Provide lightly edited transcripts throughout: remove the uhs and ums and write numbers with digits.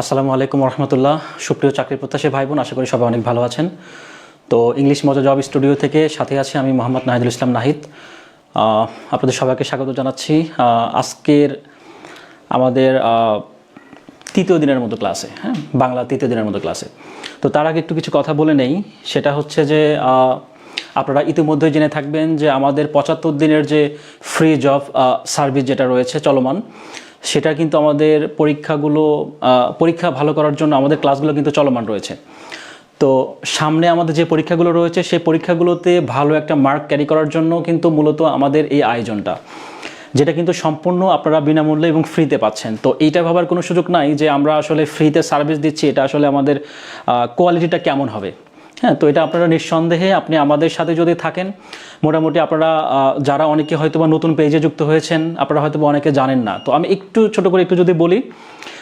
আসসালামু আলাইকুম রহমতুল্লাহ। সুপ্রিয় চাকরি প্রত্যাশী ভাই বোন, আশা করি সবাই অনেক ভালো আছেন। তো ইংলিশ মজা জব স্টুডিও থেকে সাথে আছি আমি মোহাম্মদ নাহিদুল ইসলাম নাহিদ। আপনাদের সবাইকে স্বাগত জানাচ্ছি আজকের আমাদের তৃতীয় দিনের মতো ক্লাসে, বাংলা তৃতীয় দিনের মতো ক্লাসে। তো তার আগে একটু কিছু কথা বলে নেই। সেটা হচ্ছে যে আপনারা ইতিমধ্যেই জেনে থাকবেন যে আমাদের 75 দিনের যে ফ্রি জব সার্ভিস যেটা রয়েছে চলমান, সেটা কিন্তু আমাদের পরীক্ষা ভালো করার জন্য আমাদের ক্লাসগুলো কিন্তু চলমান রয়েছে। তো সামনে আমাদের যে পরীক্ষাগুলো রয়েছে সেই পরীক্ষাগুলোতে ভালো একটা মার্ক ক্যারি করার জন্য কিন্তু মূলত আমাদের এই আয়োজনটা, যেটা কিন্তু সম্পূর্ণ আপনারা বিনামূল্যে এবং ফ্রিতে পাচ্ছেন। তো এইটা ভাবার কোনো সুযোগ নাই যে আমরা আসলে ফ্রিতে সার্ভিস দিচ্ছি, এটা আসলে আমাদের কোয়ালিটিটা কেমন হবে। তো এটা আপনারা নিঃসন্দেহে আপনি আমাদের সাথে যদি থাকেন, মোটামুটি আপনারা যারা অনেকে হয়তো বা নতুন পেজে যুক্ত হয়েছেন, আপনারা হয়তো বা অনেকে জানেন না। তো আমি একটু ছোট করে একটু যদি বলি,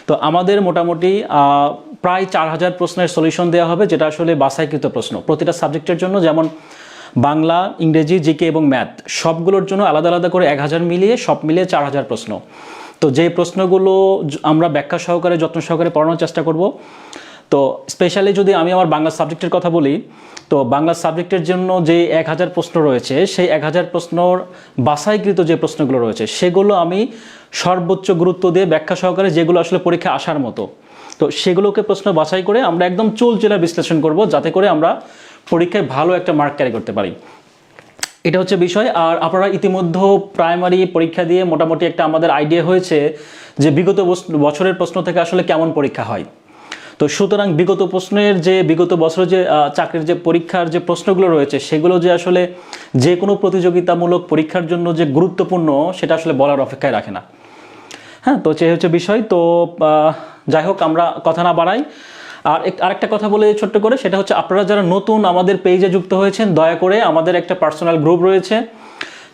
তো আমাদের মোটামুটি প্রায় 4000 প্রশ্নের সলিউশন দেওয়া হবে, যেটা আসলে বাছাইকৃত প্রশ্ন প্রতিটা সাবজেক্টের জন্য। যেমন বাংলা, ইংরেজি, জিকে এবং ম্যাথ সবগুলোর জন্য আলাদা আলাদা করে 1000 মিলিয়ে সব মিলিয়ে 4000 প্রশ্ন। তো যে প্রশ্নগুলো আমরা ব্যাখ্যা সহকারে যত্ন সহকারে পড়ানোর চেষ্টা করব। তো স্পেশালি যদি আমি আমার বাংলা সাবজেক্টের কথা বলি, তো বাংলা সাবজেক্টের জন্য যে 1000 প্রশ্ন রয়েছে, সেই 1000 প্রশ্নর বাছাইকৃত যে প্রশ্নগুলো রয়েছে সেগুলো আমি সর্বোচ্চ গুরুত্ব দিয়ে ব্যাখ্যা সহকারে, যেগুলো আসলে পরীক্ষা আসার মতো, তো সেগুলোকে প্রশ্ন বাছাই করে আমরা একদম চুলচেরা বিশ্লেষণ করব, যাতে করে আমরা পরীক্ষায় ভালো একটা মার্ক ক্যারি করতে পারি। এটা হচ্ছে বিষয়। আর আপনারা ইতিমধ্যে প্রাইমারি পরীক্ষা দিয়ে মোটামুটি একটা আমাদের আইডিয়া হয়েছে যে বিগত বছরের প্রশ্ন থেকে আসলে কেমন পরীক্ষা হয়। তো সুতরাং বিগত বছরের যে চাকরির যে পরীক্ষার যে প্রশ্নগুলো রয়েছে, সেগুলো যে আসলে যে কোনো প্রতিযোগিতামূলক পরীক্ষার জন্য যে গুরুত্বপূর্ণ, সেটা আসলে বলার অপেক্ষায় রাখে না। তো সে হচ্ছে বিষয়। তো যাই হোক, আমরা কথা না বাড়াই। আর আরেকটা কথা বলে ছোট্ট করে, সেটা হচ্ছে আপনারা যারা নতুন আমাদের পেজে যুক্ত হয়েছেন, দয়া করে আমাদের একটা পার্সোনাল গ্রুপ রয়েছে,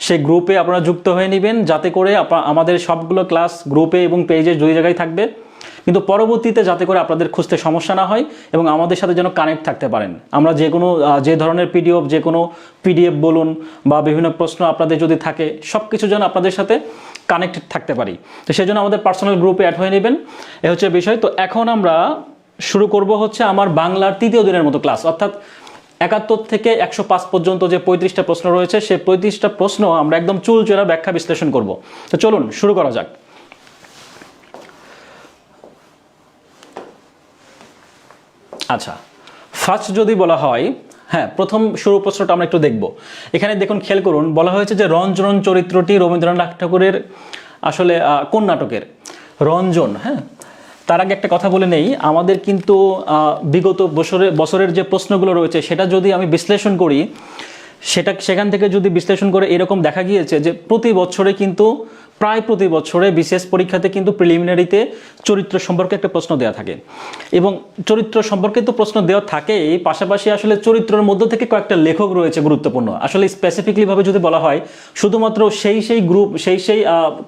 সেই গ্রুপে আপনারা যুক্ত হয়ে নেবেন, যাতে করে আমাদের সবগুলো ক্লাস গ্রুপে এবং পেজে দুই জায়গায় থাকবে, কিন্তু পরবর্তীতে যাতে করে আপনাদের খুঁজতে সমস্যা না হয় এবং আমাদের সাথে যেন কানেক্ট থাকতে পারেন। আমরা যে ধরনের পিডিএফ বলুন বা বিভিন্ন প্রশ্ন আপনাদের যদি থাকে, সব কিছু যেন আপনাদের সাথে কানেক্টেড থাকতে পারি। তো সেই জন্য আমাদের পার্সোনাল গ্রুপে অ্যাড হয়ে নেবেন, এ হচ্ছে বিষয়। তো এখন আমরা শুরু করব হচ্ছে আমার বাংলার তৃতীয় দিনের মতো ক্লাস, অর্থাৎ 71 থেকে 105 পর্যন্ত যে 35টা প্রশ্ন রয়েছে, সেই 35টা প্রশ্ন আমরা একদম চুলচেরা ব্যাখ্যা বিশ্লেষণ করব। তো চলুন শুরু করা যাক। আচ্ছা, ফার্স্ট যদি বলা হয়, প্রথম শুরু প্রশ্নটা আমরা একটু দেখব। এখানে দেখুন, খেয়াল করুন, বলা হয়েছে যে রঞ্জন চরিত্রটি রবীন্দ্রনাথ ঠাকুরের আসলে কোন নাটকের? রঞ্জন। তার আগে একটা কথা বলে নেই, আমাদের কিন্তু বিগত বছরের যে প্রশ্নগুলো রয়েছে, সেটা যদি আমি বিশ্লেষণ করি, সেখান থেকে যদি বিশ্লেষণ করে এরকম দেখা গিয়েছে যে প্রায় প্রতি বছরে বিশেষ পরীক্ষাতে কিন্তু প্রিলিমিনারিতে চরিত্র সম্পর্কে একটা প্রশ্ন দেওয়া থাকে, এবং চরিত্র সম্পর্কে তো প্রশ্ন দেওয়া থাকে, এই পাশাপাশি আসলে চরিত্রের মধ্য থেকে কয়েকটা লেখক রয়েছে গুরুত্বপূর্ণ। আসলে স্পেসিফিকলিভাবে যদি বলা হয়, শুধুমাত্র সেই গ্রুপ, সেই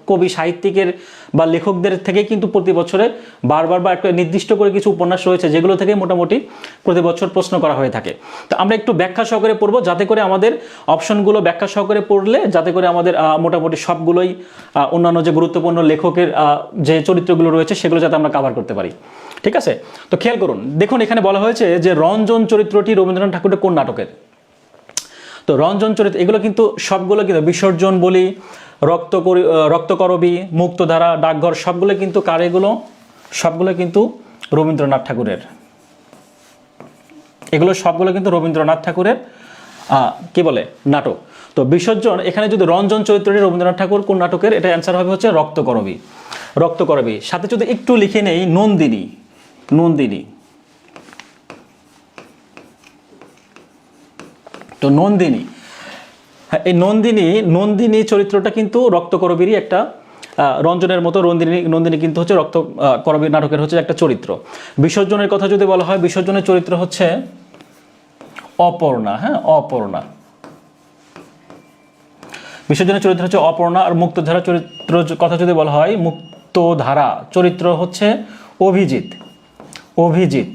কবি সাহিত্যিকের বা লেখকদের থেকে কিন্তু প্রতি বছরে বারবার বা একটা নির্দিষ্ট করে কিছু উপন্যাস রয়েছে, যেগুলো থেকে মোটামুটি প্রতি বছর প্রশ্ন করা হয়ে থাকে। তো আমরা একটু ব্যাখ্যা সহকারে পড়বো, যাতে করে আমাদের অপশনগুলো ব্যাখ্যা সহকারে পড়লে যাতে করে আমাদের মোটামুটি সবগুলোই অন্যান্য যে গুরুত্বপূর্ণ লেখকের যে চরিত্রগুলো রয়েছে, সেগুলো যাতে আমরা কভার করতে পারি। ঠিক আছে? তো খেয়াল করুন, দেখুন এখানে বলা হয়েছে যে রঞ্জন চরিত্রটি রবীন্দ্রনাথ ঠাকুরের কোন নাটকের? তো রঞ্জন চরিত্র, এগুলো কিন্তু সবগুলো কিন্তু বিসর্জন বলি, রক্তকরবী, মুক্তধারা, ডাকঘর, সবগুলো কিন্তু কার? এগুলো সবগুলো কিন্তু রবীন্দ্রনাথ ঠাকুরের। এগুলো সবগুলো কিন্তু রবীন্দ্রনাথ ঠাকুরের কি বলে নাটক। তো বিসর্জন, এখানে যদি রঞ্জন চরিত্রটি রবীন্দ্রনাথ ঠাকুর কোন নাটকের, এটা অ্যান্সার হবে হচ্ছে রক্তকরবী। সাথে যদি একটু লিখে নেই নন্দিনী। তো নন্দিনী, এই নন্দিনী চরিত্রটা কিন্তু রক্তকরবীরই একটা, রঞ্জনের মতো নন্দিনী কিন্তু হচ্ছে রক্তকরবী নাটকের হচ্ছে একটা চরিত্র। বিসর্জনের কথা যদি বলা হয়, বিসর্জনের চরিত্র হচ্ছে অপর্ণা। বিসর্জনের চরিত্র হচ্ছে অপর্ণা। আর মুক্তধারা চরিত্র কথা যদি বলা হয়, মুক্তধারা চরিত্র হচ্ছে অভিজিৎ।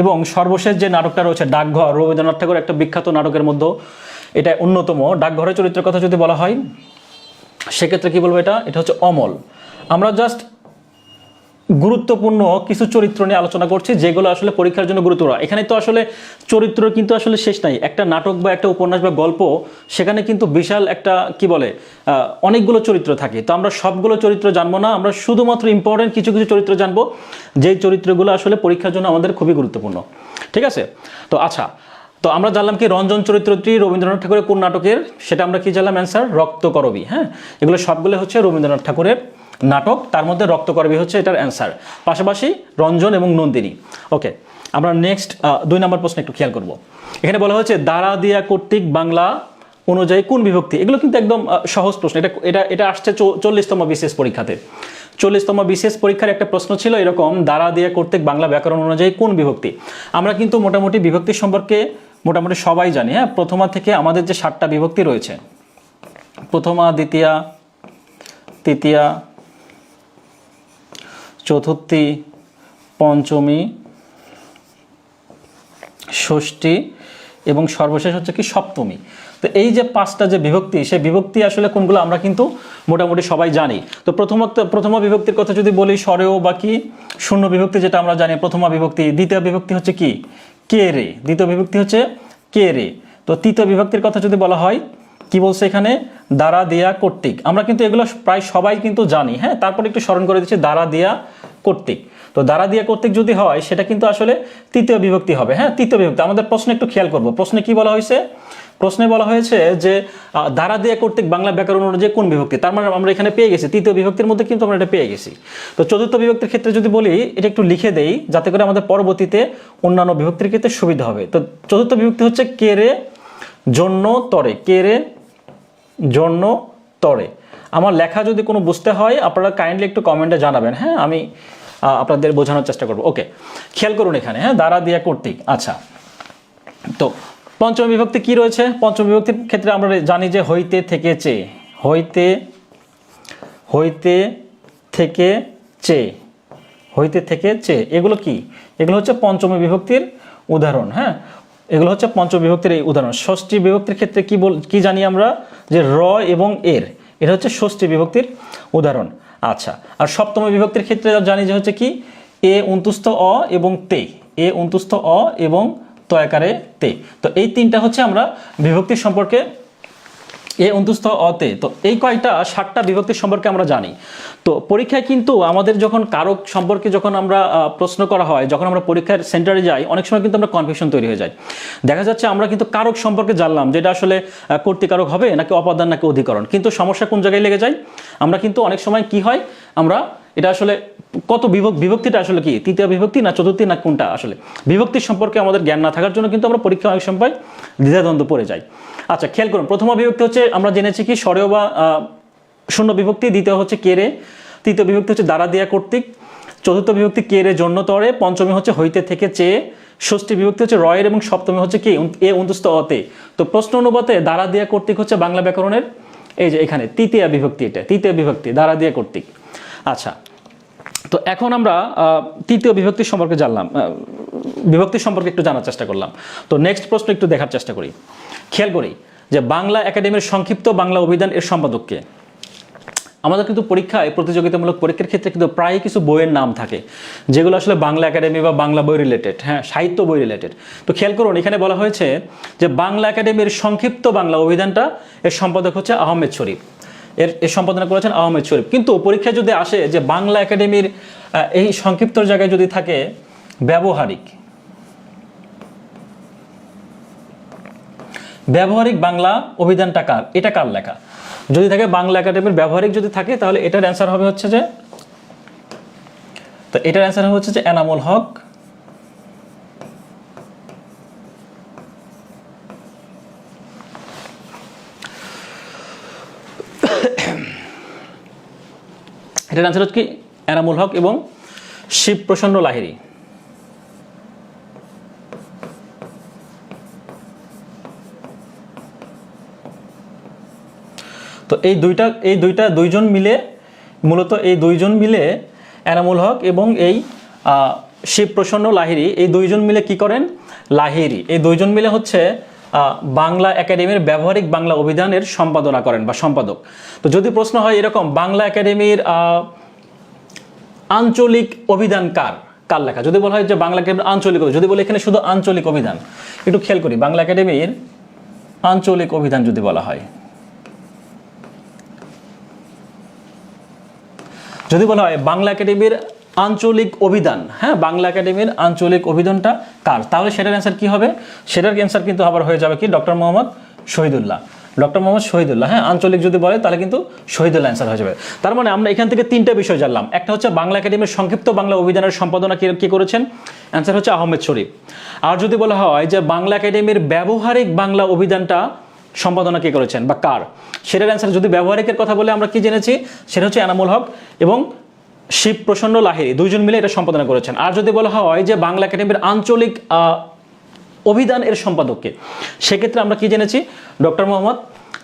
এবং সর্বশেষ যে নাটকটা রয়েছে ডাকঘর, রবীন্দ্রনাথ ঠাকুর একটা বিখ্যাত নাটকের মধ্যে এটা অন্যতম। ডাকঘরের চরিত্রের কথা যদি বলা হয়, সেক্ষেত্রে কি বলবো, এটা হচ্ছে অমল। আমরা জাস্ট গুরুত্বপূর্ণ কিছু চরিত্র নিয়ে আলোচনা করছি যেগুলো আসলে পরীক্ষার জন্য গুরুত্বপূর্ণ। এখানে তো আসলে চরিত্র কিন্তু আসলে শেষ নাই। একটা নাটক বা একটা উপন্যাস বা গল্প, সেখানে কিন্তু বিশাল একটা কি বলে অনেকগুলো চরিত্র থাকে। তো আমরা সবগুলো চরিত্র জানবো না, আমরা শুধুমাত্র ইম্পর্টেন্ট কিছু কিছু চরিত্র জানবো, যেই চরিত্রগুলো আসলে পরীক্ষার জন্য আমাদের খুবই গুরুত্বপূর্ণ। ঠিক আছে? তো আচ্ছা, তো আমরা জানলাম কি রঞ্জন চরিত্রটি রবীন্দ্রনাথ ঠাকুরের কোন নাটকের, সেটা আমরা কি জানলাম অ্যান্সার রক্তকরবী। হ্যাঁ, এগুলো সবগুলো হচ্ছে রবীন্দ্রনাথ ঠাকুরের নাটক, তার মধ্যে রক্তকরবী হচ্ছে এটার অ্যান্সার, পাশাপাশি রঞ্জন এবং নন্দিনী। ওকে, আমরা নেক্সট 2 নম্বর প্রশ্ন একটু খেয়াল করব। এখানে বলা হয়েছে দ্বারা দিয়া কর্তৃক বাংলা অনুযায়ী কোন বিভক্তি। এগুলো কিন্তু একদম সহজ প্রশ্ন। এটা এটা এটা আসছে 40তম বিশেষ পরীক্ষাতে। 40তম বিশেষ পরীক্ষার একটা প্রশ্ন ছিল এরকম, দ্বারা দিয়া কর্তৃক বাংলা ব্যাকরণ অনুযায়ী কোন বিভক্তি। আমরা কিন্তু মোটামুটি বিভক্তি সম্পর্কে মোটামুটি সবাই জানি। হ্যাঁ, প্রথমা থেকে আমাদের যে 7টা বিভক্তি রয়েছে, প্রথমা, দ্বিতীয়া, তৃতীয়া, চতুর্থী, পঞ্চমী, ষষ্ঠী এবং সর্বশেষ হচ্ছে কি সপ্তমী। তো এই যে 5টা যে বিভক্তি, সেই বিভক্তি আসলে কোনগুলো আমরা কিন্তু মোটামুটি সবাই জানি। তো প্রথমা বিভক্তির কথা যদি বলি, স্বরেও বা কি শূন্য বিভক্তি যেটা আমরা জানি প্রথমা বিভক্তি। দ্বিতীয় বিভক্তি হচ্ছে কি কে রে, দ্বিতীয় বিভক্তি হচ্ছে কে রে। তো তৃতীয় বিভক্তির কথা যদি বলা হয়, কি বলছে এখানে দ্বারা দিয়া কর্তৃক। আমরা কিন্তু এগুলো প্রায় সবাই কিন্তু জানি। হ্যাঁ, তারপর একটু স্মরণ করে দিচ্ছি, দ্বারা দিয়া কর্তৃক। তো দ্বারা দিয়া কর্তৃক যদি হয় সেটা কিন্তু আসলে তৃতীয় বিভক্তি হবে। হ্যাঁ, তৃতীয় বিভক্তি। আমাদের প্রশ্নে একটু খেয়াল করব, প্রশ্নে কি বলা হয়েছে, প্রশ্নে বলা হয়েছে যে দ্বারা দিয়া কর্তৃক বাংলা ব্যাকরণ অনুযায়ী কোন বিভক্তি। তার মানে আমরা এখানে পেয়ে গেছি তৃতীয় বিভক্তির মধ্যে কিন্তু আমরা এটা পেয়ে গেছি। তো চতুর্থ বিভক্তির ক্ষেত্রে যদি বলি, এটা একটু লিখে দেই যাতে করে আমাদের পরবর্তীতে অন্যান্য বিভক্তির ক্ষেত্রে সুবিধা হবে। তো চতুর্থ বিভক্তি হচ্ছে কে রে, জন্য, তরে। কে রে, জন্য, তরে। আমার লেখা যদি কোনো বুঝতে হয় আপনারা কাইন্ডলি একটু কমেন্টে জানাবেন। হ্যাঁ, আমি আপনাদের বোঝানোর চেষ্টা করব। ওকে, খেয়াল করুন এখানে। হ্যাঁ, দ্বারা দিয়া কর্তৃক। আচ্ছা, তো পঞ্চম বিভক্তি কি রয়েছে। পঞ্চম বিভক্তির ক্ষেত্রে আমরা জানি যে হইতে থেকে চেয়ে, হইতে থেকে চেয়ে, হইতে থেকে চেয়ে, এগুলো কি, এগুলো হচ্ছে পঞ্চমী বিভক্তির উদাহরণ। হ্যাঁ, এগুলো হচ্ছে পঞ্চম বিভক্তির এই উদাহরণ। ষষ্ঠী বিভক্তির ক্ষেত্রে কি জানি আমরা যে র এবং এর, এটা হচ্ছে ষষ্ঠী বিভক্তির উদাহরণ। আচ্ছা, আর সপ্তমী বিভক্তির ক্ষেত্রে জানি যে হচ্ছে কি এ অন্তুস্থ অ এবং তে, এ অন্তুস্থ অ এবং তয়াকারে তে। তো এই 3টা হচ্ছে আমরা বিভক্তি সম্পর্কে, এ অন্তুস্থ অতে। তো এই কয়টা 7টা বিভক্তির সম্পর্কে আমরা জানি। তো পরীক্ষায় কিন্তু আমাদের যখন কারক সম্পর্কে যখন আমরা প্রশ্ন করা হয়, যখন আমরা পরীক্ষার সেন্টারে যাই, অনেক সময় কিন্তু আমরা কনফিউশন তৈরি হয়ে যায়। দেখা যাচ্ছে আমরা কিন্তু কারক সম্পর্কে জানলাম যেটা আসলে কর্তৃকারক হবে নাকি অপাদান নাকি অধিকরণ, কিন্তু সমস্যা কোন জায়গায় লেগে যায়, আমরা কিন্তু অনেক সময় কি হয়, আমরা এটা আসলে কত বিভক্তিটা আসলে কি তৃতীয় বিভক্তি না চতুর্থী না কোনটা, আসলে বিভক্তির সম্পর্কে আমাদের জ্ঞান না থাকার জন্য কিন্তু আমরা পরীক্ষা অনেক সময় দ্বিধাদ্বন্দ্ব পড়ে যাই। আচ্ছা, খেয়াল করুন, প্রথম বিভক্তি হচ্ছে আমরা জেনেছি কি স্বরেয় বা শূন্য বিভক্তি, দ্বিতীয় হচ্ছে কে রে, তৃতীয় বিভক্তি হচ্ছে দ্বারা দিয়া কর্তৃক, চতুর্থ বিভক্তি কে রে জন্য তরে, পঞ্চমী হচ্ছে হইতে থেকে চেয়ে, ষষ্ঠী বিভক্তি হচ্ছে রয়ের এবং সপ্তমী হচ্ছে কি এ অন্তুস্থ অতে। তো প্রশ্ন অনুপাতে দ্বারা দিয়া কর্তৃক হচ্ছে বাংলা ব্যাকরণের এই যে এখানে তৃতীয় বিভক্তি, এটা তৃতীয় বিভক্তি দ্বারা দিয়া কর্তৃক। আচ্ছা, তো এখন আমরা তৃতীয় বিভক্তি সম্পর্কে জানলাম, বিভক্তি সম্পর্কে একটু জানার চেষ্টা করলাম। তো নেক্সট প্রশ্ন একটু দেখার চেষ্টা করি। খেয়াল করি যে বাংলা একাডেমির সংক্ষিপ্ত বাংলা অভিধান এর সম্পাদককে। আমাদের কিন্তু পরীক্ষায় প্রতিযোগিতামূলক পরীক্ষার ক্ষেত্রে কিন্তু প্রায় কিছু বইয়ের নাম থাকে যেগুলো আসলে বাংলা একাডেমি বা বাংলা বই রিলেটেড, হ্যাঁ সাহিত্য বই রিলেটেড। তো খেয়াল করুন, এখানে বলা হয়েছে যে বাংলা একাডেমির সংক্ষিপ্ত বাংলা অভিধানটা এর সম্পাদক হচ্ছে আহমেদ শরীফ, এর সম্পাদনা করেছেন আহমেদ শরীফ। কিন্তু পরীক্ষায় যদি আসে যে বাংলা একাডেমির এই সংক্ষিপ্ত জায়গায় যদি থাকে ব্যবহারিক বাংলা অভিধানটা কার, এটা কার লেখা, যদি থাকে বাংলা একাডেমির ব্যবহারিক যদি থাকে তাহলে এটার অ্যান্সার হবে হচ্ছে যে, তো এটার অ্যান্সার হবে হচ্ছে যে এনামুল হক। এটার অ্যান্সার হচ্ছে কি এনামুল হক এবং শিবপ্রসন্ন লাহিড়ী। তো দুইজন মিলে মূলত এনামুল হক এবং এই শিবপ্রসন্ন লাহিড়ী, এই দুইজন মিলে কি করেন, লাহিড়ী এই দুইজন মিলে হচ্ছে বাংলা একাডেমির ব্যবহারিক বাংলা অভিধানের সম্পাদনা করেন বা সম্পাদক। তো যদি প্রশ্ন হয় এরকম বাংলা একাডেমির আঞ্চলিক অভিধান কার কার লেখা? যদি বলা হয় যে বাংলা একাডেমির আঞ্চলিক অভিধান, যদি বলে এখানে শুধু আঞ্চলিক অভিধান, একটু খেয়াল করি, বাংলা একাডেমির আঞ্চলিক অভিধান যদি বলা হয়, যদি বলা হয় বাংলা একাডেমির আঞ্চলিক অভিধান, হ্যাঁ, বাংলা একাডেমির আঞ্চলিক অভিধানটা কার, তাহলে সেটার অ্যান্সার কি হবে? সেটার অ্যান্সার কিন্তু আবার হয়ে যাবে কি ডক্টর মোহাম্মদ শহীদুল্লাহ। ডক্টর মোহাম্মদ শহীদুল্লাহ, হ্যাঁ, আঞ্চলিক যদি বলে তাহলে কিন্তু শহীদুল্লাহ অ্যান্সার হয়ে যাবে। তার মানে আমরা এখান থেকে তিনটা বিষয় জানলাম। একটা হচ্ছে বাংলা একাডেমির সংক্ষিপ্ত বাংলা অভিধানের সম্পাদনা কে করেছেন, অ্যান্সার হচ্ছে আহমেদ শরীফ। আর যদি বলা হয় যে বাংলা একাডেমির ব্যবহারিক বাংলা অভিধানটা সম্পাদনা কে করেছেন বা কার, সেটার অ্যান্সার যদি ব্যবহারিকের কথা বলে আমরা কি জেনেছি, সেটা হচ্ছে এনামুল হক এবং শিব প্রসন্ন লাহিড়ী, দুইজন মিলে এটা সম্পাদনা করেছেন। আর যদি বলা হয় যে বাংলা একাডেমির আঞ্চলিক অভিধান এর সম্পাদককে, সেক্ষেত্রে আমরা কি জেনেছি, ডক্টর মোহাম্মদ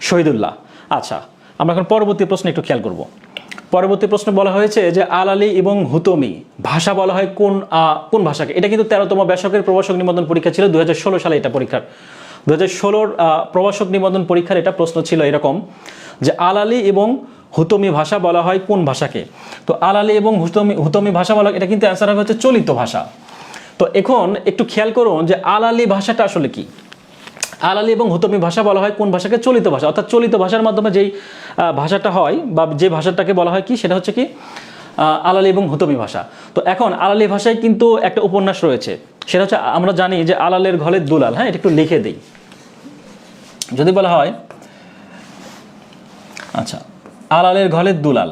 শহীদুল্লাহ। আচ্ছা, আমরা এখন পরবর্তী প্রশ্ন একটু খেয়াল করব। পরবর্তী প্রশ্ন বলা হয়েছে যে আল আলী এবং হুতমি ভাষা বলা হয় কোন ভাষাকে? এটা কিন্তু 13তম ব্যাসকের প্রবাসক নিবন্ধন পরীক্ষা ছিল 2016 সালে, এটা পরীক্ষার 2016 প্রবাসক নিবন্ধন পরীক্ষার এটা প্রশ্ন ছিল এরকম যে আল আলী এবং হুতমি ভাষা বলা হয় কোন ভাষাকে? তো আল আলী এবং হুতমি ভাষা বলা, এটা কিন্তু অ্যান্সার হবে হচ্ছে চলিত ভাষা। তো এখন একটু খেয়াল করুন যে আল আলী ভাষাটা আসলে কি? আল আলী এবং হুতমি ভাষা বলা হয় কোন ভাষাকে? চলিত ভাষা। অর্থাৎ চলিত ভাষার মাধ্যমে যেই ভাষাটা হয় বা যে ভাষাটাকে বলা হয় কি, সেটা হচ্ছে কি আল আলী এবং হুতমি ভাষা। তো এখন আল আলী ভাষায় কিন্তু একটা উপন্যাস রয়েছে, সেটা হচ্ছে আমরা জানি যে আলালের ঘরের দুলাল, হ্যাঁ, এটা একটু লিখে দিই। যদি বলা হয় আচ্ছা আলালের ঘরের দুলাল,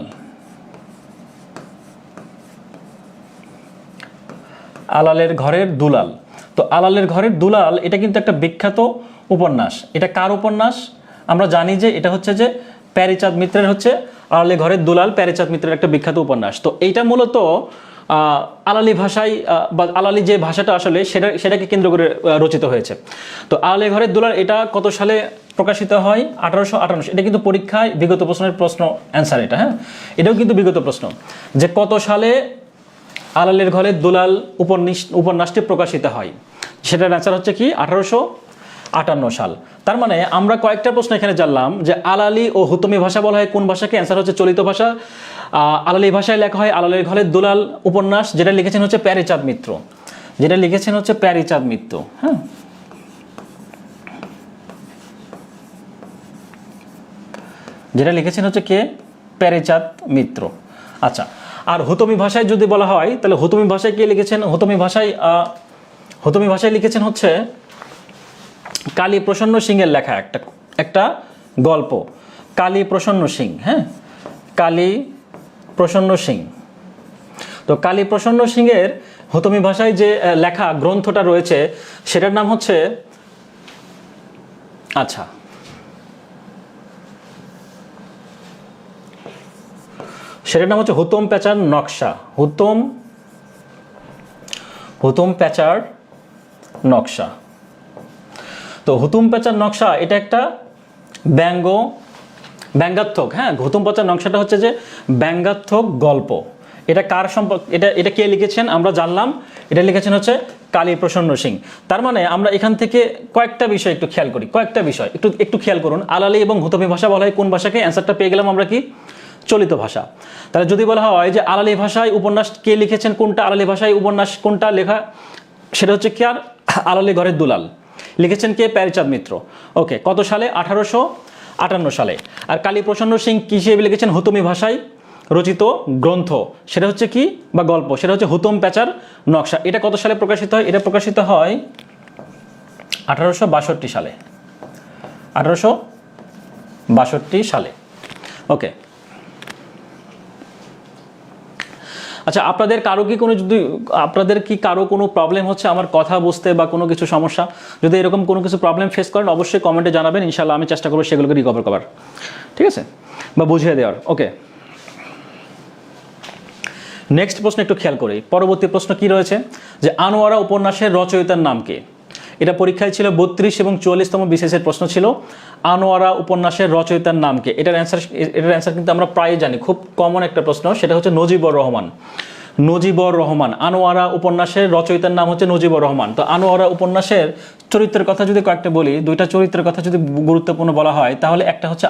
আলালের ঘরের দুলাল, তো আলালের ঘরের দুলাল এটা কিন্তু একটা বিখ্যাত উপন্যাস। এটা কার উপন্যাস? আমরা জানি যে এটা হচ্ছে যে প্যারীচাঁদ মিত্রের, হচ্ছে আলালের ঘরের দুলাল প্যারীচাঁদ মিত্রের একটা বিখ্যাত উপন্যাস। তো এইটা মূলত আলালি ভাষায় বা আলালি যে ভাষাটা আসলে সেটাকে কেন্দ্র করে রচিত হয়েছে। তো আলালের ঘরের দুলাল এটা কত সালে প্রকাশিত হয়? 1858। এটা কিন্তু পরীক্ষায় বিগত প্রশ্নের প্রশ্ন অ্যান্সার এটা, হ্যাঁ, এটাও কিন্তু বিগত প্রশ্ন যে কত সালে আলালের ঘরের দুলাল উপন্যাসটি প্রকাশিত হয়, সেটার অ্যান্সার হচ্ছে কি 1858 সাল। তার মানে আমরা কয়েকটা প্রশ্ন এখানে জানলাম যে আলালি ও হুতমি ভাষা বলা হয় কোন ভাষাকে, অ্যান্সার হচ্ছে চলিত ভাষা। আলালি ভাষায় লেখা হয় আলালের ঘরের দুলাল উপন্যাস, যেটা লিখেছেন হচ্ছে প্যারীচাঁদ মিত্র, যেটা লিখেছেন হচ্ছে প্যারীচাঁদ মিত্র, হ্যাঁ, যেটা লিখেছেন হচ্ছে কে? প্যারীচাঁদ মিত্র। আচ্ছা, আর হুতমি ভাষায় যদি বলা হয় তাহলে হুতমি ভাষায় কে লিখেছেন? হুতমি ভাষায় লিখেছেন হচ্ছে কালী প্রসন্ন সিং এর লেখা একটা গল্প, কালী প্রসন্ন সিং, হ্যাঁ, কালী প্রসন্ন সিং। তো কালী প্রসন্ন সিং এর হুতমি ভাষায় যে লেখা গ্রন্থটা রয়েছে সেটার নাম হচ্ছে আচ্ছা সেটার নাম হচ্ছে হুতম প্যাচার নকশা। হুতম প্যাচার নকশা। তো হুতম প্যাচার নকশা এটা একটা ব্যঙ্গাত্মক, হ্যাঁ, হুতম প্যাচার নকশাটা হচ্ছে যে ব্যঙ্গাত্মক গল্প। এটা কার সম্পর্ক, এটা কে লিখেছেন আমরা জানলাম, এটা লিখেছেন হচ্ছে কালী প্রসন্ন সিং। তার মানে আমরা এখান থেকে কয়েকটা বিষয় একটু খেয়াল করি, কয়েকটা বিষয় একটু খেয়াল করুন। আলালি এবং হুতমি ভাষা বলা হয় কোন ভাষাকে? অ্যান্সারটা পেয়ে গেলাম আমরা কি? চলিত ভাষা। তাহলে যদি বলা হয় যে আলালি ভাষায় উপন্যাস কে লিখেছেন, কোনটা আলালি ভাষায় উপন্যাস কোনটা লেখা, সেটা হচ্ছে কি আর আলালি ঘরের দুলাল, লিখেছেন কে? প্যারীচাঁদ মিত্র। ওকে, কত সালে? 1858 সালে। আর কালী প্রসন্ন সিং কি হিসেবে লিখেছেন? হুতমি ভাষায় রচিত গ্রন্থ, সেটা হচ্ছে কি বা গল্প, সেটা হচ্ছে হুতম প্যাচার নকশা। এটা কত সালে প্রকাশিত হয়? এটা প্রকাশিত হয় 1862 সালে, 1862 সালে। ওকে, আচ্ছা, আপনাদের কি কারো কোনো প্রবলেম হচ্ছে আমার কথা বুঝতে বা কোনো কিছু সমস্যা? যদি এরকম কোনো কিছু প্রবলেম ফেস করেন অবশ্যই কমেন্টে জানাবেন, ইনশাআল্লাহ আমি চেষ্টা করবো সেগুলোকে রিকভার করার, ঠিক আছে, বা বুঝিয়ে দেওয়ার। ওকে, নেক্সট প্রশ্ন একটু খেয়াল করি। পরবর্তী প্রশ্ন কি রয়েছে যে আনোয়ারা উপন্যাসের রচয়িতার নাম কে? এটা পরীক্ষায় ছিল 32 এবং 44তম বিসিএসের প্রশ্ন ছিল। আনোয়ারা উপন্যাসের রচয়িতার নাম কে? এটার অ্যান্সার কিন্তু আমরা প্রায় জানি, খুব কমন একটা প্রশ্ন, সেটা হচ্ছে নজিবুর রহমান। আনোয়ারা উপন্যাসের রচয়িতার নাম হচ্ছে নজিবুর রহমান। তো আনোয়ারা উপন্যাসের চরিত্রের কথা যদি কয়েকটা বলি, দুইটা চরিত্রের কথা যদি গুরুত্বপূর্ণ বলা হয় তাহলে একটা হচ্ছে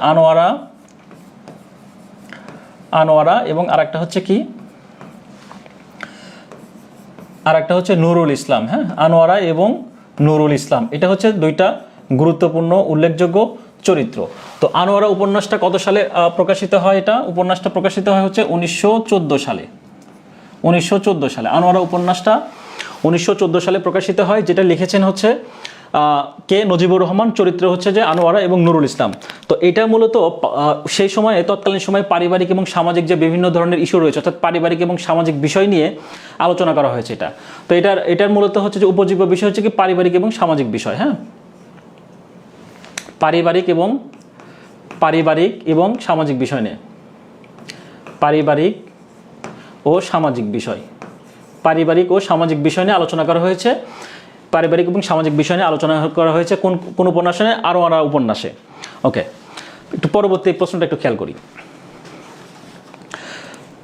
আনোয়ারা এবং আরেকটা হচ্ছে কি আর একটা হচ্ছে নুরুল ইসলাম। হ্যাঁ, আনোয়ারা এবং নুরুল ইসলাম, এটা হচ্ছে দুইটা গুরুত্বপূর্ণ উল্লেখযোগ্য চরিত্র। তো আনোয়ারা উপন্যাসটা কত সালে প্রকাশিত হয়? এটা উপন্যাসটা প্রকাশিত হয় হচ্ছে 1914 সালে। 1914 সালে আনোয়ারা উপন্যাসটা 1914 সালে প্রকাশিত হয়, যেটা লিখেছেন হচ্ছে কে? নজিবুর রহমান। চরিত্র হচ্ছে যে আনোয়ারা এবং নুরুল ইসলাম। তো এটা মূলত সেই সময়ে, তৎকালীন সময়ে পারিবারিক এবং সামাজিক যে বিভিন্ন ধরনের ইস্যু রয়েছে, অর্থাৎ পারিবারিক এবং সামাজিক বিষয় নিয়ে আলোচনা করা হয়েছে এটা। তো এটার মূলত হচ্ছে যে উপজীব্য বিষয় হচ্ছে কি পারিবারিক এবং সামাজিক বিষয়। হ্যাঁ, পারিবারিক এবং সামাজিক বিষয় নিয়ে, পারিবারিক ও সামাজিক বিষয়, পারিবারিক ও সামাজিক বিষয় নিয়ে আলোচনা করা হয়েছে। পারিবারিক এবং সামাজিক বিষয় নিয়ে আলোচনা করা হয়েছে কোন উপন্যাসে? আনোয়ারা উপন্যাসে। ওকে, একটু পরবর্তী প্রশ্নটা একটু খেয়াল করি।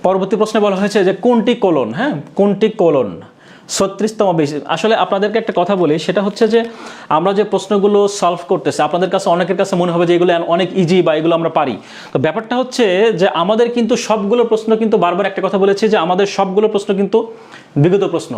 পরবর্তী প্রশ্নে বলা হয়েছে যে কোনটি কোলন? হ্যাঁ, কোনটি কোলন 36তম বেশি। আসলে আপনাদেরকে একটা কথা বলি, সেটা হচ্ছে যে আমরা যে প্রশ্নগুলো সলভ করতেছি, আপনাদের কাছে অনেকের কাছে মনে হবে যে এগুলো অনেক ইজি বা এগুলো আমরা পারি। তো ব্যাপারটা হচ্ছে যে আমাদের কিন্তু সবগুলো প্রশ্ন, কিন্তু বারবার একটা কথা বলেছি যে আমাদের সবগুলো প্রশ্ন কিন্তু বিগত প্রশ্ন,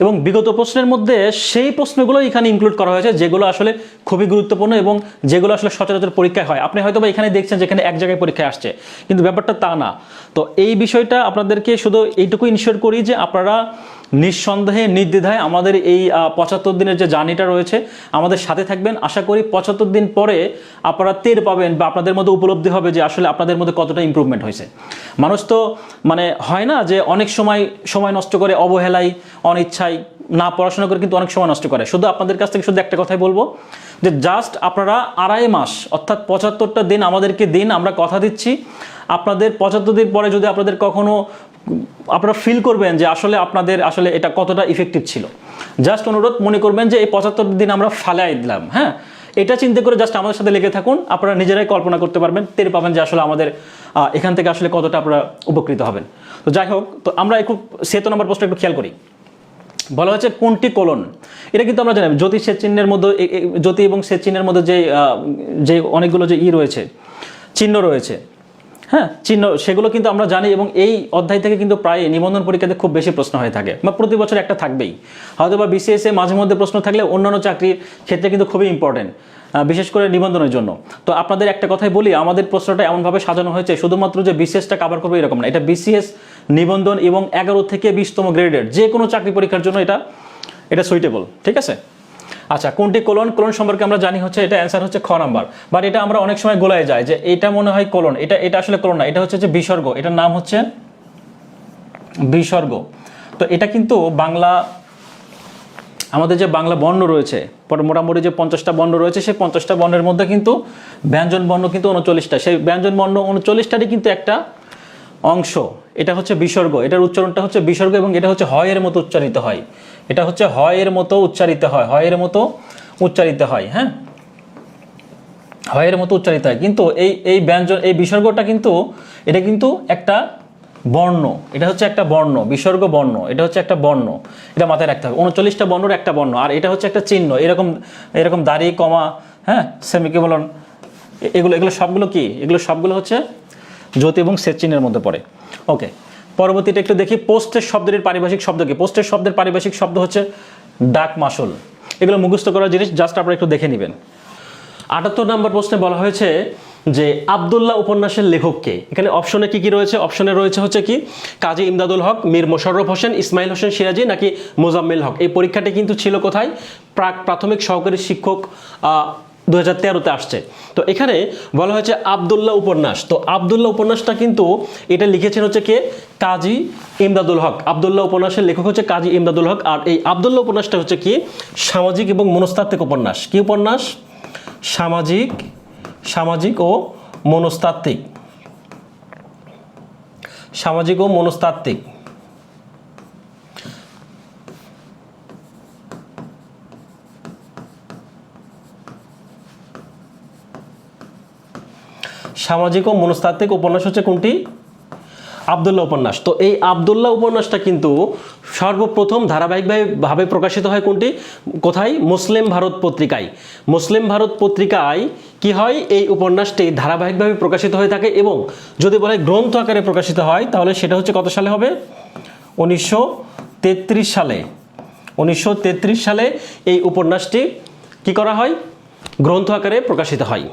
এবং বিগত প্রশ্নের মধ্যে সেই প্রশ্নগুলো এখানে ইনক্লুড করা হয়েছে যেগুলো আসলে খুবই গুরুত্বপূর্ণ এবং যেগুলো আসলে সচরাচর পরীক্ষায় হয়। আপনি হয়তো বা এখানে দেখছেন যেখানে এক জায়গায় পরীক্ষায় আসছে, কিন্তু ব্যাপারটা তা না। তো এই বিষয়টা আপনাদেরকে শুধু এইটুকু ইনশিওর করি যে আপনারা নিঃসন্দেহে নির্দ্বিধায় আমাদের এই 75 দিনের যে জার্নিটা রয়েছে আমাদের সাথে থাকবেন। আশা করি 75 দিন পরে আপনারা টের পাবেন বা আপনাদের মধ্যে উপলব্ধি হবে যে আসলে আপনাদের মধ্যে কতটা ইমপ্রুভমেন্ট হয়েছে। মানুষ তো মানে হয় না যে অনেক সময় নষ্ট করে অবহেলায়, অনিচ্ছায়, না পড়াশোনা করে কিন্তু অনেক সময় নষ্ট করে। শুধু আপনাদের কাছ থেকে শুধু একটা কথাই বলবো যে জাস্ট আপনারা 2.5 মাস অর্থাৎ 75টা দিন আমাদেরকে দিন। আমরা কথা দিচ্ছি আপনাদের 75 দিন পরে যদি আপনাদের কখনো আপনারা ফিল করবেন যে আসলে আপনাদের আসলে এটা কতটা ইফেক্টিভ ছিল, জাস্ট অনুরোধ মনে করবেন যে এই 75 দিন আমরা ফালাই দিলাম। হ্যাঁ, এটা চিন্তা করে জাস্ট আমাদের সাথে লেগে থাকুন। আপনারা নিজেরাই কল্পনা করতে পারবেন, টের পাবেন যে আসলে আমাদের এখান থেকে আসলে কতটা আপনারা উপকৃত হবেন। তো যাই হোক, তো আমরা একটু 7 নম্বর প্রশ্ন একটু খেয়াল করি। বলা হচ্ছে কোনটি কোলন? এটা কিন্তু আমরা জানি জ্যোতি সেচ চিহ্নের মধ্যে, জ্যোতি এবং সেচ চিহ্নের মধ্যে যে অনেকগুলো যে রয়েছে, চিহ্ন রয়েছে, হ্যাঁ চিহ্ন, সেগুলো কিন্তু আমরা জানি এবং এই অধ্যায় থেকে কিন্তু প্রায় নিবন্ধন পরীক্ষাতে খুব বেশি প্রশ্ন হয়ে থাকে বা প্রতি বছর একটা থাকবেই। হয়তো বা BCS এ মাঝে মধ্যে প্রশ্ন থাকলে অন্যান্য চাকরির ক্ষেত্রে কিন্তু খুবই ইম্পর্টেন্ট, বিশেষ করে নিবন্ধনের জন্য। তো আপনাদের একটা কথাই বলি, আমাদের প্রশ্নটা এমনভাবে সাজানো হয়েছে শুধুমাত্র যে BCSটা কভার করবে এরকম না, এটা BCS, নিবন্ধন এবং 11 থেকে 20তম গ্রেডের যে কোনো চাকরি পরীক্ষার জন্য এটা সুইটেবল। ঠিক আছে, আচ্ছা কোনটি কোলন? কোলন সম্পর্কে আমরা জানি হচ্ছে এটা অ্যান্সার হচ্ছে খ নাম্বার, বাট এটা আমরা অনেক সময় গোলায় যায় যে এটা মনে হয় কোলন, এটা আসলে কোলন না, এটা হচ্ছে যে বিসর্গ, এটার নাম হচ্ছে বিসর্গ। তো এটা কিন্তু বাংলা, আমাদের যে বাংলা বর্ণ রয়েছে মোটামুটি যে 50টা বর্ণ রয়েছে, সেই 50টা বর্ণের মধ্যে কিন্তু ব্যঞ্জন বর্ণ কিন্তু 39টা, সেই ব্যঞ্জন বর্ণ 39টারই কিন্তু একটা অংশ, এটা হচ্ছে বিসর্গ। এটার উচ্চারণটা হচ্ছে বিসর্গ এবং এটা হচ্ছে হয়ের মতো উচ্চারিত হয়, এটা হচ্ছে হয়ের মতো উচ্চারিত হয়, হয়ের মতো উচ্চারিত হয়। হ্যাঁ, হয়ের মতো উচ্চারিত হয়, কিন্তু এই ব্যঞ্জন, এই বিসর্গটা কিন্তু এটা কিন্তু একটা বর্ণ, এটা হচ্ছে একটা বর্ণ, বিসর্গ বর্ণ, এটা হচ্ছে একটা বর্ণ, এটা মাথায় রাখতে হবে। 39টা বর্ণের একটা বর্ণ, আর এটা হচ্ছে একটা চিহ্ন, এরকম দাড়ি, কমা, হ্যাঁ সেমিকোলন, এগুলো সবগুলো কি? এগুলো সবগুলো হচ্ছে জ্যোতি এবং সেচ চিহ্নের মধ্যে পড়ে। ওকে, পরবর্তীটা একটু দেখি। পোস্টের শব্দের পারিভাষিক শব্দ কি? পোস্টের শব্দের পারিভাষিক শব্দ হচ্ছে ডাক মাসুল। এগুলো মুখস্থ করার জিনিস, জাস্ট আপনারা একটু দেখে নেবেন। 78 নম্বর প্রশ্নে বলা হয়েছে যে আব্দুল্লাহ উপন্যাসের লেখক কে? এখানে অপশনে কি রয়েছে? অপশনে রয়েছে হচ্ছে কি কাজী ইমদাদুল হক, মীর মোশাররফ হোসেন, ইসমাইল হোসেন সিরাজি নাকি মোজাম্মেল হক। এই পরীক্ষাটি কিন্তু ছিল কোথায়? প্রাথমিক সহকারী শিক্ষক 2013-তে আসছে। তো এখানে বলা হয়েছে আব্দুল্লাহ উপন্যাস। তো আব্দুল্লাহ উপন্যাসটা কিন্তু এটা লিখেছেন হচ্ছে কে? কাজী ইমদাদুল হক। আব্দুল্লাহ উপন্যাসের লেখক হচ্ছে কাজী ইমদাদুল হক। আর এই আব্দুল্লাহ উপন্যাসটা হচ্ছে কি সামাজিক এবং মনস্তাত্ত্বিক উপন্যাস। কি উপন্যাস? সামাজিক ও মনস্তাত্ত্বিক, সামাজিক ও মনস্তাত্ত্বিক। সামাজিক ও মনস্তাত্ত্বিক উপন্যাস হচ্ছে কোনটি? আব্দুল্লাহ উপন্যাস। তো এই আব্দুল্লাহ উপন্যাসটা কিন্তু সর্বপ্রথম ধারাবাহিকভাবে প্রকাশিত হয় কোনটি? কোথায়? মুসলিম ভারত পত্রিকায়। মুসলিম ভারত পত্রিকায় কি হয়? এই উপন্যাসটি ধারাবাহিকভাবে প্রকাশিত হয়ে থাকে এবং যদি বলে গ্রন্থ আকারে প্রকাশিত হয় তাহলে সেটা হচ্ছে কত সালে হবে? 1933 সালে। 1933 সালে এই উপন্যাসটি কি করা হয়, গ্রন্থ আকারে প্রকাশিত হয়।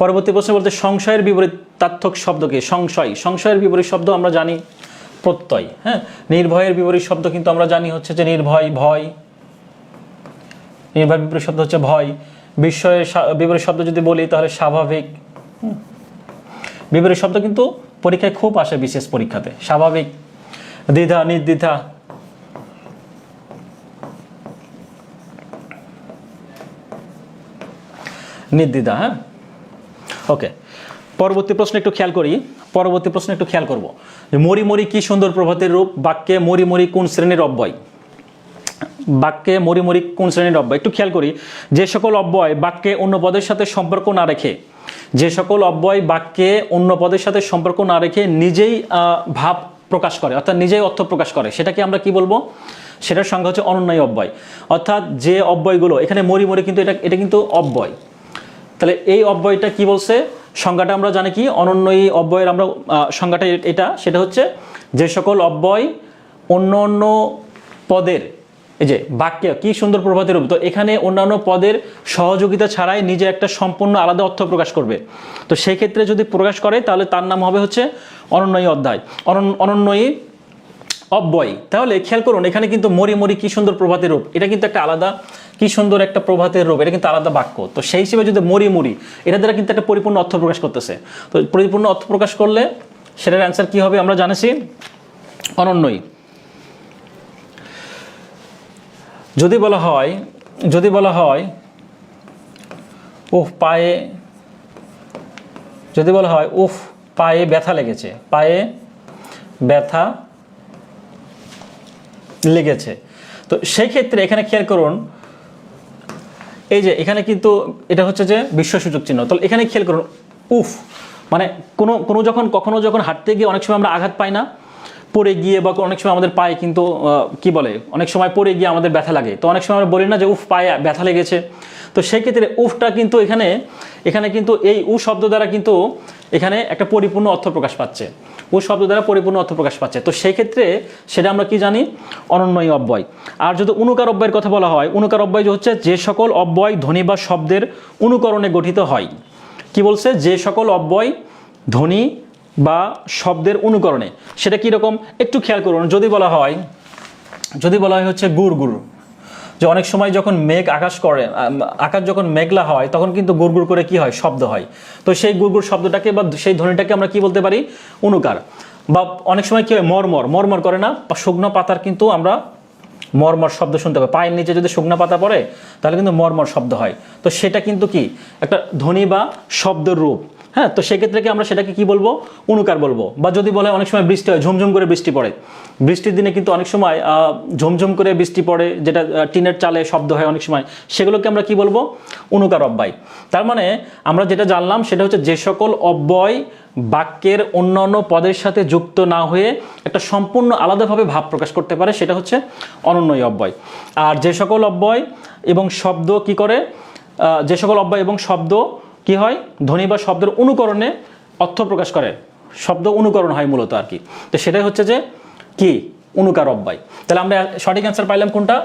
পরবর্তী প্রশ্ন বলতে সংশয়ের বিপরীতার্থক শব্দ কি? সংশয়, সংশয়ের বিপরীত শব্দ আমরা জানি প্রত্যয়। হ্যাঁ, নির্ভয়ের বিপরীত শব্দ কিন্তু আমরা জানি হচ্ছে যে নির্ভয়, ভয়। নির্ভয়ের বিপরীত শব্দ হচ্ছে ভয়। বিস্ময়ের বিপরীত শব্দ যদি বলি তাহলে স্বাভাবিক। বিপরীত শব্দ কিন্তু পরীক্ষায় খুব আসে, বিশেষ পরীক্ষাতে। স্বাভাবিক, দ্বিধা, নির্দ্বিধা। নির্দ্বিধা। হ্যাঁ, ওকে। পরবর্তী প্রশ্ন একটু খেয়াল করি, পরবর্তী প্রশ্ন একটু খেয়াল করব যে মরি মরি কি সুন্দর প্রভাতের রূপ, বাক্যে মরি মরি কোন শ্রেণীর অব্যয়? বাক্যে মরি মরি কোন শ্রেণীর অব্যয়? একটু খেয়াল করি, যে সকল অব্যয় বাক্যে অন্য পদের সাথে সম্পর্ক না রেখে, যে সকল অব্যয় বাক্যে অন্য পদের সাথে সম্পর্ক না রেখে নিজেই ভাব প্রকাশ করে, অর্থাৎ নিজেই অর্থ প্রকাশ করে, সেটাকে আমরা কি বলবো? সেটার সংজ্ঞা হচ্ছে অনন্যয় অব্যয়। অর্থাৎ যে অব্যয়গুলো, এখানে মরি মরি কিন্তু এটা কিন্তু অব্যয়। তাহলে এই অব্যয়টা কি বলছে? সংজ্ঞাটা আমরা জানি কি, অনন্যয়ী অব্যয়ের আমরা সংজ্ঞাটা এটা, সেটা হচ্ছে যে সকল অব্যয় অন্য অন্য পদের, এই যে বাক্যে কি সুন্দর প্রভাতের রূপ, তো এখানে অন্যান্য পদের সহযোগিতা ছাড়াই নিজে একটা সম্পূর্ণ আলাদা অর্থ প্রকাশ করবে। তো সেই ক্ষেত্রে যদি প্রকাশ করে তাহলে তার নাম হবে হচ্ছে অনন্যয়ী অধ্যায়, অনন্যয়ী অব্যয়। তাহলে খেয়াল করুন, এখানে কিন্তু মরি মরি কি সুন্দর প্রভাতের রূপ, এটা কিন্তু একটা আলাদা, কি সুন্দর একটা প্রভাতের রূপ, এটা কিন্তু আলাদা বাক্য। তো সেই হিসেবে যদি মরি মরি, এটা দ্বারা কিন্তু একটা পরিপূর্ণ অর্থ প্রকাশ করতেছে। তো পরিপূর্ণ অর্থ প্রকাশ করলে সেটার অ্যান্সার কি হবে আমরা জানাছি, অনন্যয়ী। যদি বলা হয় উফ পায়ে, যদি বলা হয় উফ পায়ে ব্যথা লেগেছে, পায়ে ব্যথা লেগেছে, তো সেই ক্ষেত্রে এখানে খেয়াল করুন, এই যে এখানে কিন্তু এটা হচ্ছে যে বিস্ময়সূচক চিহ্ন। তো এখানে খেয়াল করুন, উফ মানে কখনো যখন হাঁটতে গিয়ে অনেক সময় আমরা আঘাত পাই না, পড়ে গিয়ে, বা অনেক সময় আমাদের পায়ে কিন্তু কি বলে, অনেক সময় পড়ে গিয়ে আমাদের ব্যথা লাগে, তো অনেক সময় আমরা বলি না যে উফ পায়ে ব্যথা লেগেছে। তো সেই ক্ষেত্রে উফটা কিন্তু এখানে কিন্তু এই উ শব্দ দ্বারা কিন্তু এখানে একটা পরিপূর্ণ অর্থ প্রকাশ পাচ্ছে, উ শব্দ দ্বারা পরিপূর্ণ অর্থ প্রকাশ পাচ্ছে। তো সেই ক্ষেত্রে সেটা আমরা কি জানি, অনন্যয়ী অব্যয়। আর যদি অনুকার অব্যয়ের কথা বলা হয়, অনুকার অব্যয় হচ্ছে যে সকল অব্যয় ধ্বনি বা শব্দের অনুকরণে গঠিত হয়। কি বলছে? যে সকল অব্যয় ধ্বনি বা শব্দের অনুকরণে, সেটা কীরকম একটু খেয়াল করুন। যদি বলা হয় হচ্ছে গুড় গুড়, যে অনেক সময় যখন মেঘ আকাশ যখন মেঘলা হয় তখন কিন্তু গুড় গুড় করে কি হয়, শব্দ হয়। তো সেই গুড় গুড় শব্দটাকে বা সেই ধ্বনিটাকে আমরা কি বলতে পারি, অনুকার। বা অনেক সময় কি হয়, মরমর মরমর করে না, শুকনো পাতার কিন্তু আমরা মরমর শব্দ শুনতে পাই, পায়ের নিচে যদি শুকনো পাতা পড়ে তাহলে কিন্তু মরমর শব্দ হয়। তো সেটা কিন্তু কি একটা ধ্বনি বা শব্দের রূপ। হ্যাঁ, তো সেক্ষেত্রে কি আমরা সেটাকে কি বলবো, অনুকার বলবো। বা যদি বলে অনেক সময় বৃষ্টি হয়, ঝুমঝুম করে বৃষ্টি পড়ে, বৃষ্টির দিনে কিন্তু অনেক সময় ঝুমঝুম করে বৃষ্টি পড়ে, যেটা টিনের চালে শব্দ হয় অনেক সময়, সেগুলোকে আমরা কি বলবো, অনুকার অব্যয়। তার মানে আমরা যেটা জানলাম সেটা হচ্ছে যে সকল অব্যয় বাক্যের অন্যান্য পদের সাথে যুক্ত না হয়ে একটা সম্পূর্ণ আলাদাভাবে ভাব প্রকাশ করতে পারে, সেটা হচ্ছে অনন্যয়ী অব্যয়। আর যে সকল অব্যয় এবং শব্দ কি করে, যে সকল অব্যয় এবং শব্দ কি হয়, ধ্বনি বা শব্দের অনুকরণে অর্থ প্রকাশ করে, শব্দ অনুকরণ হয় মূলত আর কি। তো সেটাই হচ্ছে যে কি, অনুকার অব্যয়। তাহলে আমরা সঠিক অ্যান্সার পাইলাম কোনটা,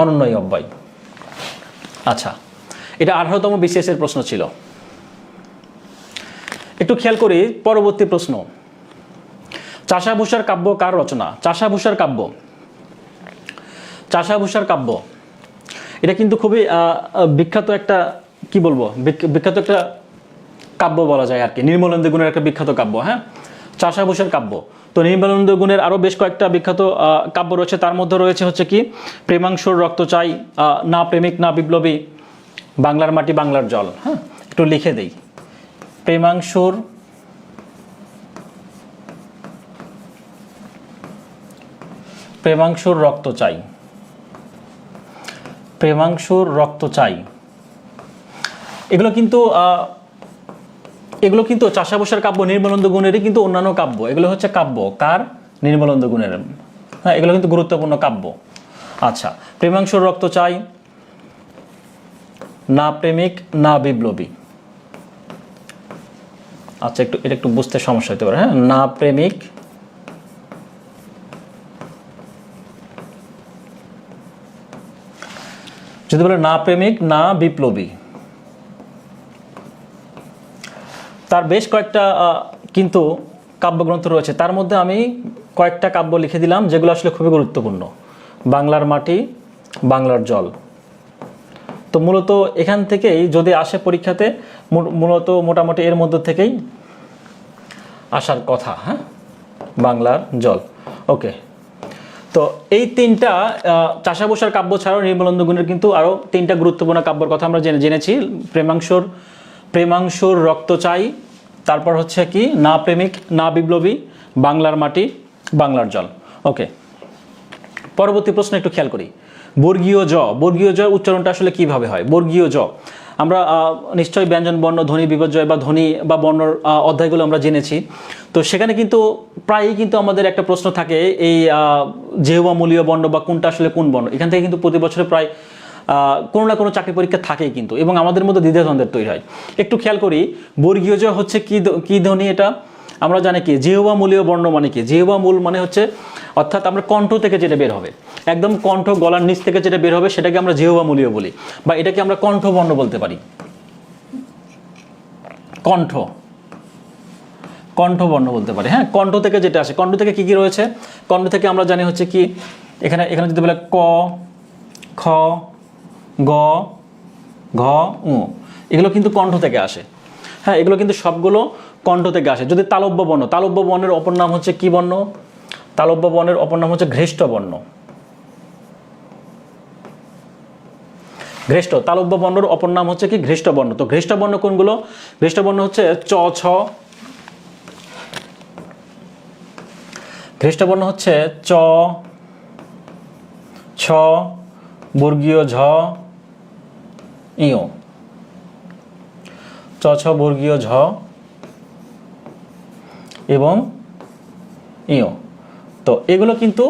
অনন্যয়ী অব্যয়। আচ্ছা, এটা 18তম BCS এর প্রশ্ন ছিল। একটু খেয়াল করি পরবর্তী প্রশ্ন, চাষাভূষার কাব্য কার রচনা? চাষাভূষার কাব্য এটা কিন্তু খুবই বিখ্যাত একটা, কি বলবো, বিখ্যাত একটা কাব্য বলা যায় আর কি, নির্মলেন্দু গুণের একটা বিখ্যাত কাব্য। হ্যাঁ, চাষাভূষার কাব্য। তো নির্মলেন্দু গুণের আরও বেশ কয়েকটা বিখ্যাত কাব্য রয়েছে, তার মধ্যে রয়েছে হচ্ছে কি, প্রেমাংশুর রক্ত চাই, না প্রেমিক না বিপ্লবী, বাংলার মাটি বাংলার জল। হ্যাঁ, একটু লিখে দেই, প্রেমাংশুর রক্ত চাই, প্রেমাংশুর রক্ত চাই। এগুলো কিন্তু চাষাভূষার কাব্য নির্মলেন্দু গুণেরই কিন্তু অন্যান্য কাব্য, এগুলো হচ্ছে কাব্য কার, নির্মলেন্দু গুণের। হ্যাঁ, এগুলো কিন্তু গুরুত্বপূর্ণ কাব্য। আচ্ছা, প্রেমাংশুর রক্ত চাই, না প্রেমিক না বিপ্লবী। আচ্ছা, এটা একটু বুঝতে সমস্যা হতে পারে। হ্যাঁ, না প্রেমিক যদি বলে না প্রেমিক না বিপ্লবী, তার বেশ কয়েকটা কিন্তু কাব্যগ্রন্থ রয়েছে, তার মধ্যে আমি কয়েকটা কাব্য লিখে দিলাম যেগুলো আসলে খুবই গুরুত্বপূর্ণ। বাংলার মাটি, বাংলার জল। তো মূলত এখান থেকেই যদি আসে পরীক্ষাতে, মূলত মোটামুটি এর মধ্য থেকেই আসার কথা। হ্যাঁ, বাংলার জল। ওকে, তো এই তিনটা চাষাবসার কাব্য ছাড়াও নির্মলেন্দু গুণের কিন্তু আরও তিনটা গুরুত্বপূর্ণ কাব্যর কথা আমরা জেনেছি। প্রেমাংশুর রক্ত চাই, তারপর হচ্ছে কি না প্রেমিক না বিপ্লবী, বাংলার মাটি, বাংলার জল। ওকে, পরবর্তী প্রশ্ন একটু খেয়াল করি। বর্গীয় জ উচ্চারণটা আসলে কিভাবে হয়? বর্গীয় জ আমরা নিশ্চয়ই ব্যঞ্জন বর্ণ, ধ্বনি বিপর্যয় বা ধ্বনি বা বর্ণর অধ্যায়গুলো আমরা জেনেছি। তো সেখানে কিন্তু প্রায়ই কিন্তু আমাদের একটা প্রশ্ন থাকে, এই জিহ্বামূলীয় বর্ণ বা কোনটা আসলে কোন বর্ণ। এখান থেকে কিন্তু প্রতি বছরে প্রায় কোনো না কোনো চাকরি পরীক্ষা থাকেই কিন্তু, এবং আমাদের মধ্যে দ্বিধাদ্বন্দ্বের তৈরি হয়। একটু খেয়াল করি, বর্গীয় জ হচ্ছে কি ধ্বনি? এটা আমরা জানি কি জিহ্বামূলীয় বর্ণ মানে কি? জিহ্বামূল মানে হচ্ছে অর্থাৎ আমরা কণ্ঠ থেকে যেটা বের হবে, একদম কণ্ঠ গলার নিচ থেকে যেটা বের হবে সেটাকে আমরা জিহ্বামূলীয় বলি, বা এটাকে আমরা কণ্ঠবর্ণ বলতে পারি। কণ্ঠবর্ণ বলতে পারি। হ্যাঁ, কণ্ঠ থেকে যেটা আসে, কণ্ঠ থেকে কি রয়েছে? কণ্ঠ থেকে আমরা জানি হচ্ছে কি, এখানে যদি বলে ক, খ, গ, ঘ, উ, এগুলো কিন্তু কণ্ঠ থেকে আসে। হ্যাঁ, এগুলো কিন্তু সবগুলো কণ্ঠ থেকে আসে। যদি তালব্য বর্ণের অপর নাম হচ্ছে কি বর্ণ? তালব্য বর্ণের অপর নাম হচ্ছে ঘৃষ্ট বর্ণ। তালব্য বর্ণের অপর নাম হচ্ছে কি ঘৃষ্ট বর্ণ। তো ঘৃষ্ট বর্ণ কোনগুলো? ঘৃষ্ট বর্ণ হচ্ছে চ, ছ। ঘৃষ্ট বর্ণ হচ্ছে চ, ছ, বর্গীয় ঝ, ইয়। চ, ছ, বর্গীয় ঝ এবং ইয়। তো এগুলো কিন্তু,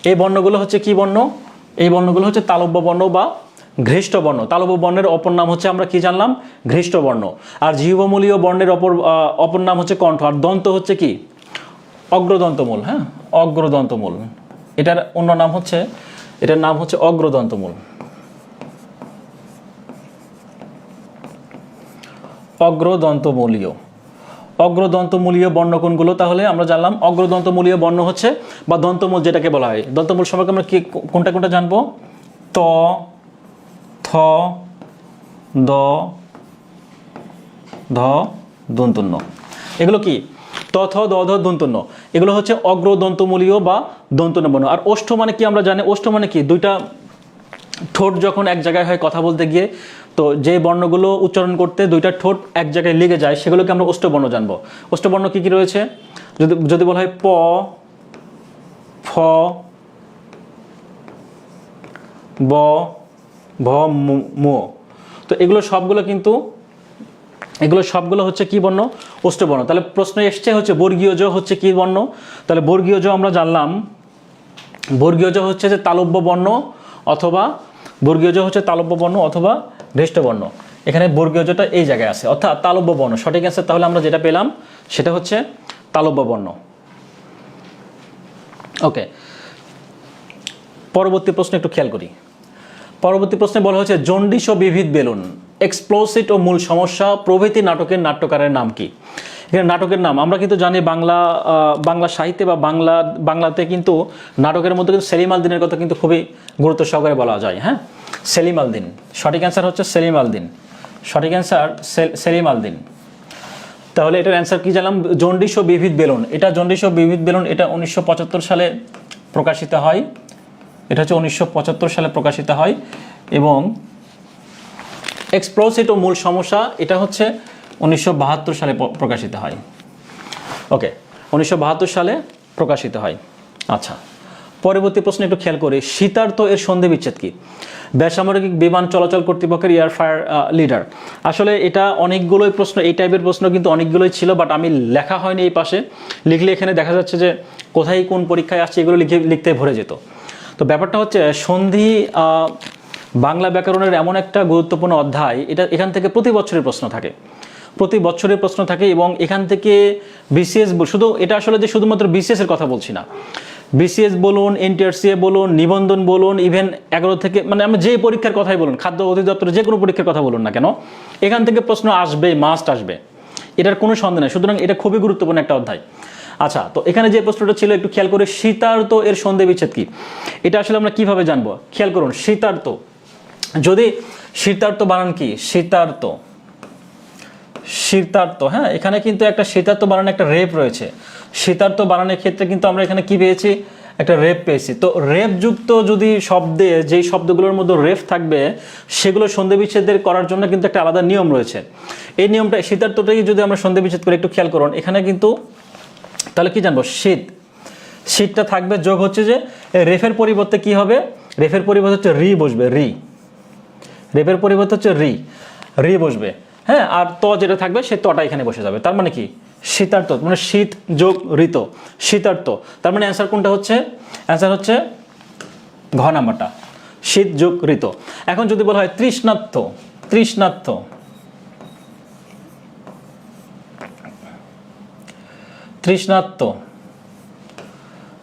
এই বর্ণগুলো হচ্ছে কি বর্ণ? এই বর্ণগুলো হচ্ছে তালব্য বর্ণ বা ঘৃষ্ট বর্ণ। তালব্য বর্ণের অপর নাম হচ্ছে আমরা কি জানলাম? ঘৃষ্ট বর্ণ। আর জিহ্বামূলীয় বর্ণের অপর নাম হচ্ছে কণ্ঠ। আর দন্ত হচ্ছে কি? অগ্রদন্তমূল। হ্যাঁ, অগ্রদন্তমূল। এটার অন্য নাম হচ্ছে, এটার নাম হচ্ছে অগ্রদন্তমূল। অগ্রদন্তমূলীয় বর্ণ কোনগুলো? তাহলে আমরা জানলাম অগ্রদন্তমূলীয় বর্ণ হচ্ছে, বা দন্তমূল যেটাকে বলা হয়। দন্তমূল সম্পর্কে আমরা কি কোনটা জানবো? ত, থ, দ, ধ, দন্তন্য। এগুলো কি? ত, থ, দ, ধ, দন্তন্য। এগুলো হচ্ছে অগ্রদন্তমূলীয় বা দন্তন্য বর্ণ। আর ওষ্ঠ মানে কি আমরা জানি? ওষ্ঠ মানে কি? দুইটা ঠোঁট যখন এক জায়গায় হয় কথা বলতে গিয়ে, তো যে বর্ণগুলো উচ্চারণ করতে দুইটা ঠোঁট এক জায়গায় লেগে যায় সেগুলোকে আমরা ওষ্ঠবর্ণ জানবো। ওষ্ঠবর্ণ কি কি রয়েছে? যদি বলা হয় প, ফ, ব, ভ, ম, তো এগুলো সবগুলো হচ্ছে কি বর্ণ? ওষ্ঠবর্ণ। তাহলে প্রশ্ন এসছে হচ্ছে বর্গীয় জ হচ্ছে কি বর্ণ? তাহলে বর্গীয় জ আমরা জানলাম, বর্গীয় জ হচ্ছে যে তালব্য বর্ণ অথবা ঘৃষ্ট বর্ণ। এখানে বর্গীয় জটা এই জায়গায় আছে, অর্থাৎ তালব্য বর্ণ। সঠিক অ্যান্সার তাহলে আমরা যেটা পেলাম সেটা হচ্ছে তালব্য বর্ণ। ওকে, পরবর্তী প্রশ্ন একটু খেয়াল করি। পরবর্তী প্রশ্নে বলা হচ্ছে জন্ডিস ও বিবিধ বেলুন, এক্সপ্লোসিট ও মূল সমস্যা প্রভৃতি নাটকের নাট্যকারের নাম কি? এখানে নাটকের নাম আমরা কিন্তু জানি, বাংলা সাহিত্যে বা বাংলাতে কিন্তু নাটকের মধ্যে কিন্তু সেলিম আল দীনের কথা কিন্তু খুবই গুরুত্ব সহকারে বলা যায়। হ্যাঁ, সেলিম আল দীন। সঠিক অ্যান্সার হচ্ছে সেলিম আল দীন। সঠিক অ্যান্সার সেলিম আল দীন। তাহলে এটার অ্যান্সার কি জানলাম? জন্ডিস ও বিবিধ বেলুন। এটা জন্ডিস ও বিবিধ বেলুন, এটা 1975 সালে প্রকাশিত হয়। এটা হচ্ছে 1975 সালে প্রকাশিত হয়। এবং এক্সপ্লোসিট ও মূল সমস্যা, এটা হচ্ছে 1972 সালে প্রকাশিত হয়। ওকে, 1972 সালে প্রকাশিত হয়। আচ্ছা, পরবর্তী প্রশ্ন একটু খেয়াল করি। শীতার্থ এর সন্ধি বিচ্ছেদ কি? বেসামরিক বিমান চলাচল কর্তৃপক্ষের এয়ার ফায়ার লিডার। আসলে এটা অনেকগুলোই প্রশ্ন, এই টাইপের প্রশ্ন কিন্তু অনেকগুলোই ছিল, বাট আমি লেখা হয়নি এই পাশে। লিখলে এখানে দেখা যাচ্ছে যে কোথায় কোন পরীক্ষায় আসছে এগুলো লিখতে ভরে যেত। তো ব্যাপারটা হচ্ছে সন্ধি বাংলা ব্যাকরণের এমন একটা গুরুত্বপূর্ণ অধ্যায়, এখান থেকে প্রতি বছরের প্রশ্ন থাকে এবং এখান থেকে বিসিএস, শুধু এটা আসলে যে শুধুমাত্র বিসিএস এর কথা বলছি না, বিসিএস বলুন, এনটিআরসিএ বলুন, নিবন্ধন বলুন, ইভেন 11 থেকে মানে আমি যে পরীক্ষার কথাই বলুন, খাদ্য অধিদপ্তরের যে কোনো পরীক্ষার কথা বলুন না কেন, এখান থেকে প্রশ্ন আসবে, মাস্ট আসবে, এটার কোনো সন্দেহ নেই। সুতরাং এটা খুবই গুরুত্বপূর্ণ একটা অধ্যায়। আচ্ছা, তো এখানে যে প্রশ্নটা ছিল একটু খেয়াল করে, শীতার্ত এর সন্ধি বিচ্ছেদ কি, এটা আসলে আমরা কিভাবে জানবো? খেয়াল করুন, শীতার্ত, যদি শীতার্ত বানান কি, শীতার্ত, শীতার্ত, হ্যাঁ, এখানে কিন্তু একটা শীতার্ত বানানে একটা রেপ রয়েছে। শীতার্ত বানানের ক্ষেত্রে কিন্তু আমরা এখানে কি পেয়েছি, একটা রেপ পেয়েছি। তো রেপ যুক্ত যদি শব্দে, যেই শব্দগুলোর মধ্যে রেপ থাকবে সেগুলো সন্ধি বিচ্ছেদের করার জন্য কিন্তু একটা আলাদা নিয়ম রয়েছে। এই নিয়মটা, শীতার্থটাকে যদি আমরা সন্ধি বিচ্ছেদ করে একটু খেয়াল করুন, এখানে কিন্তু তাহলে কি জানবো, শীত, শীতটা থাকবে, যোগ হচ্ছে যে রেফের পরিবর্তে কি হবে, রেফের পরিবর্তে হচ্ছে রি বসবে, রি, রেফের পরিবর্তে হচ্ছে রি, রি বসবে, হ্যাঁ, আর ত যেটা থাকবে সে তটা এখানে বসে যাবে। তার মানে কি, শীতার্থ মানে শীত যোগ ঋত, শীতার্থ। তার মানে অ্যান্সার কোনটা হচ্ছে, অ্যান্সার হচ্ছে ঘ নাম্বারটা, শীত যোগ ঋত। এখন যদি বলা হয় তৃষ্ণার্থ, তৃষ্ণার্থ, তৃষ্ণার্থ,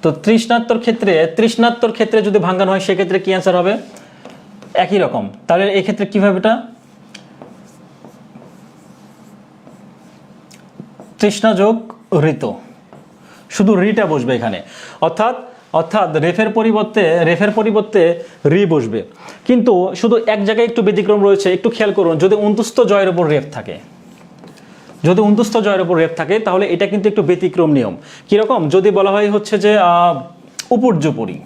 তো তৃষ্ণার্তর ক্ষেত্রে, তৃষ্ণার্তর ক্ষেত্রে যদি ভাঙ্গানো হয় সেক্ষেত্রে কি অ্যান্সার হবে, একই রকম। তাহলে এই ক্ষেত্রে কিভাবে, এটা তৃষ্ণা যোগ ঋত, শুধু রিটা বসবে এখানে, অর্থাৎ অর্থাৎ রেফের পরিবর্তে রি বসবে। কিন্তু শুধু এক জায়গায় একটু ব্যতিক্রম রয়েছে, একটু খেয়াল করুন, যদি অন্তুস্থ জয়ের উপর রেফ থাকে, যদি অন্তুস্থ জয়ের উপর রেফ থাকে তাহলে এটা কিন্তু একটু ব্যতিক্রম নিয়ম। কিরকম, যদি বলা হয় হচ্ছে যে উপর্যুপরি,